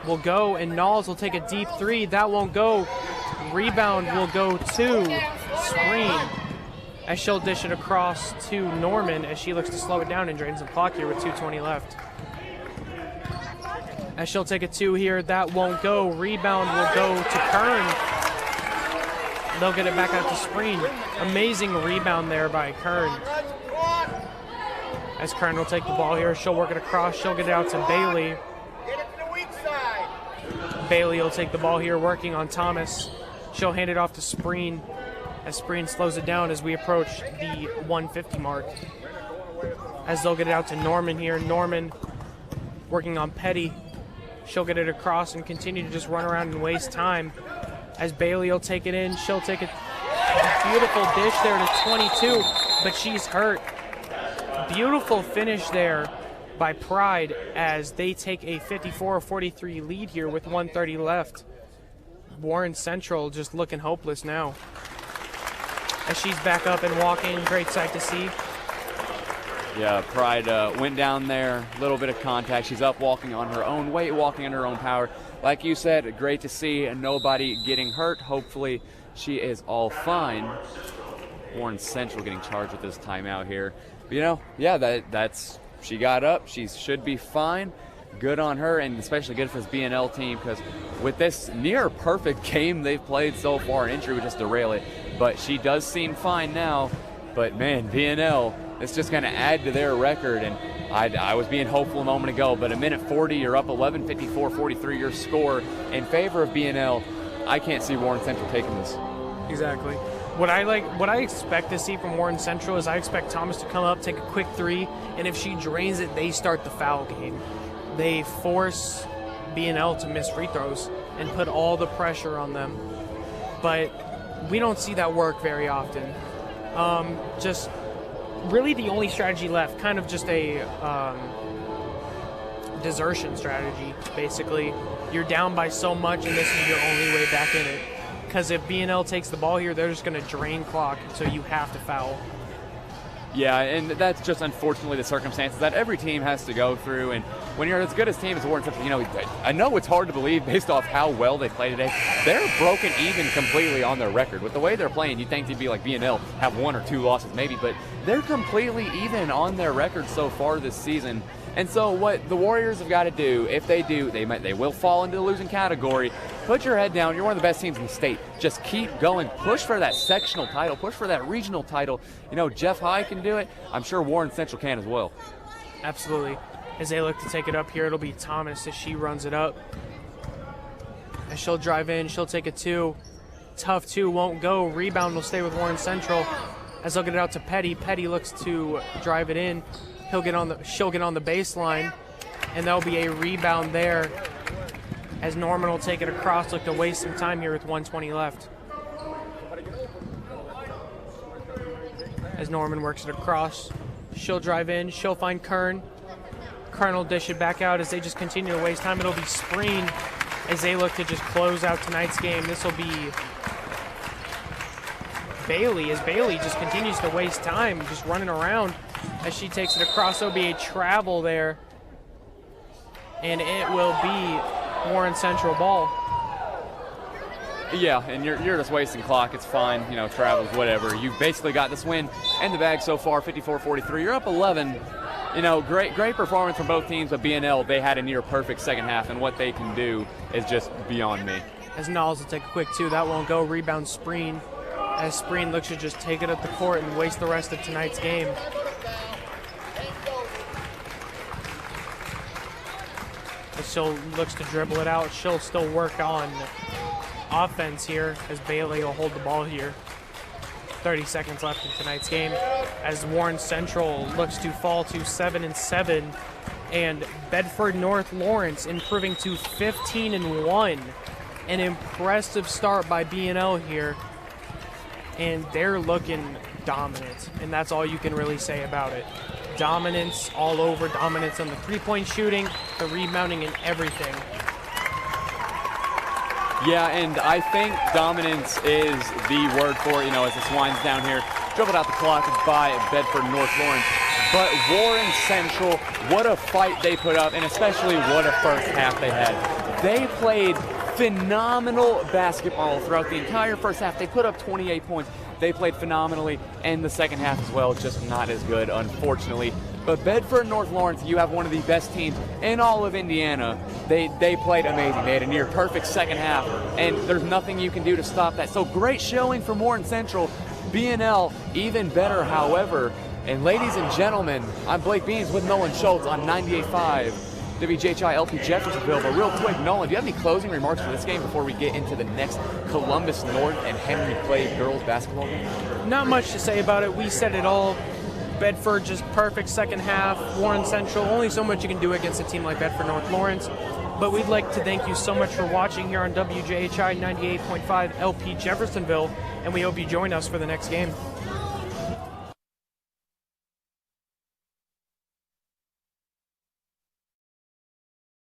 will go, and Knowles will take a deep 3. That won't go. Rebound will go to Spreen as she'll dish it across to Norman as she looks to slow it down and drain some clock here with 2:20 left. As she'll take a 2 here, that won't go. Rebound will go to Kern. They'll get it back out to Spreen. Amazing rebound there by Kern. As Kern will take the ball here, she'll work it across. She'll get it out to Bailey. Bailey will take the ball here, working on Thomas. She'll hand it off to Spreen as Spreen slows it down as we approach the 150 mark. As they'll get it out to Norman here. Norman working on Petty. She'll get it across and continue to just run around and waste time. As Bailey will take it in, she'll take a beautiful dish there to 22, but she's hurt. Beautiful finish there by Pride as they take a 54-43 lead here with 1:30 left. Warren Central just looking hopeless now. As she's back up and walking, great sight to see. Yeah, Pride went down there, a little bit of contact. She's up walking on her own weight, walking on her own power. Like you said, great to see, and nobody getting hurt. Hopefully she is all fine. Warren Central getting charged with this timeout here. But, you know, yeah, that's she got up. She should be fine. Good on her, and especially good for this BNL team, because with this near perfect game they've played so far, an injury would just derail it. But she does seem fine now. But, man, BNL, it's just going to add to their record. And I was being hopeful a moment ago, but a minute 40, you're up 11, 54-43, your score in favor of BNL. I can't see Warren Central taking this. Exactly. What I expect to see from Warren Central is I expect Thomas to come up, take a quick 3, and if she drains it, they start the foul game. They force BNL to miss free throws and put all the pressure on them. But we don't see that work very often. Just really the only strategy left, kind of just a desertion strategy, basically. You're down by so much, and this is your only way back in it. Because if BNL takes the ball here, they're just going to drain clock, so you have to foul. Yeah, and that's just unfortunately the circumstances that every team has to go through. And when you're as good as team as Warren Central, you know, I know it's hard to believe based off how well they play today. They're broken even completely on their record. With the way they're playing, you'd think they'd be like BNL, have 1 or 2 losses maybe, but they're completely even on their record so far this season. And so what the Warriors have got to do, if they do, they will fall into the losing category. Put your head down. You're one of the best teams in the state. Just keep going. Push for that sectional title. Push for that regional title. You know, Jeff High can do it. I'm sure Warren Central can as well. Absolutely. As they look to take it up here, it'll be Thomas as she runs it up. As she'll drive in, she'll take a 2. Tough 2 won't go. Rebound will stay with Warren Central. As they'll get it out to Petty. Petty looks to drive it in. She'll get on the baseline, and there'll be a rebound there as Norman will take it across. Look to waste some time here with 1:20 left. As Norman works it across, she'll drive in, she'll find Kern. Kern will dish it back out as they just continue to waste time. It'll be Spreen as they look to just close out tonight's game. This will be Bailey as Bailey just continues to waste time, just running around. As she takes it across, there'll be a travel there, and it will be Warren Central ball. Yeah, and you're just wasting clock. It's fine, you know, travels, whatever. You've basically got this win in the bag so far, 54-43. You're up 11. You know, great performance from both teams, but BNL, they had a near perfect second half, and what they can do is just beyond me. As Knowles will take a quick two, that won't go. Rebound Spreen, as Spreen looks to just take it up the court and waste the rest of tonight's game. As She'll looks to dribble it out. She'll still work on offense here as Bailey will hold the ball here. 30 seconds left in tonight's game as Warren Central looks to fall to 7-7, and Bedford North Lawrence improving to 15-1. An impressive start by BNL here, and they're looking dominant, and that's all you can really say about it. Dominance all over, dominance on the three-point shooting, the rebounding, and everything. Yeah, and I think dominance is the word for it, you know, as this winds down here. Dribbled out the clock by Bedford North Lawrence. But Warren Central, what a fight they put up, and especially what a first half they had. They played phenomenal basketball throughout the entire first half. They put up 28 points. They played phenomenally, and the second half as well, just not as good, unfortunately. But Bedford North Lawrence, you have one of the best teams in all of Indiana. They played amazing. They had a near perfect second half, and there's nothing you can do to stop that. So great showing from Warren Central. BNL even better, however. And ladies and gentlemen, I'm Blake Beans with Nolan Schultz on 98.5 WJHI LP Jeffersonville. But real quick, Nolan, do you have any closing remarks for this game before we get into the next Columbus North and Henry Clay girls basketball game? Not much to say about it. We said it all. Bedford just perfect second half. Warren Central, only so much you can do against a team like Bedford North Lawrence. But we'd like to thank you so much for watching here on WJHI 98.5 LP Jeffersonville, and we hope you join us for the next game.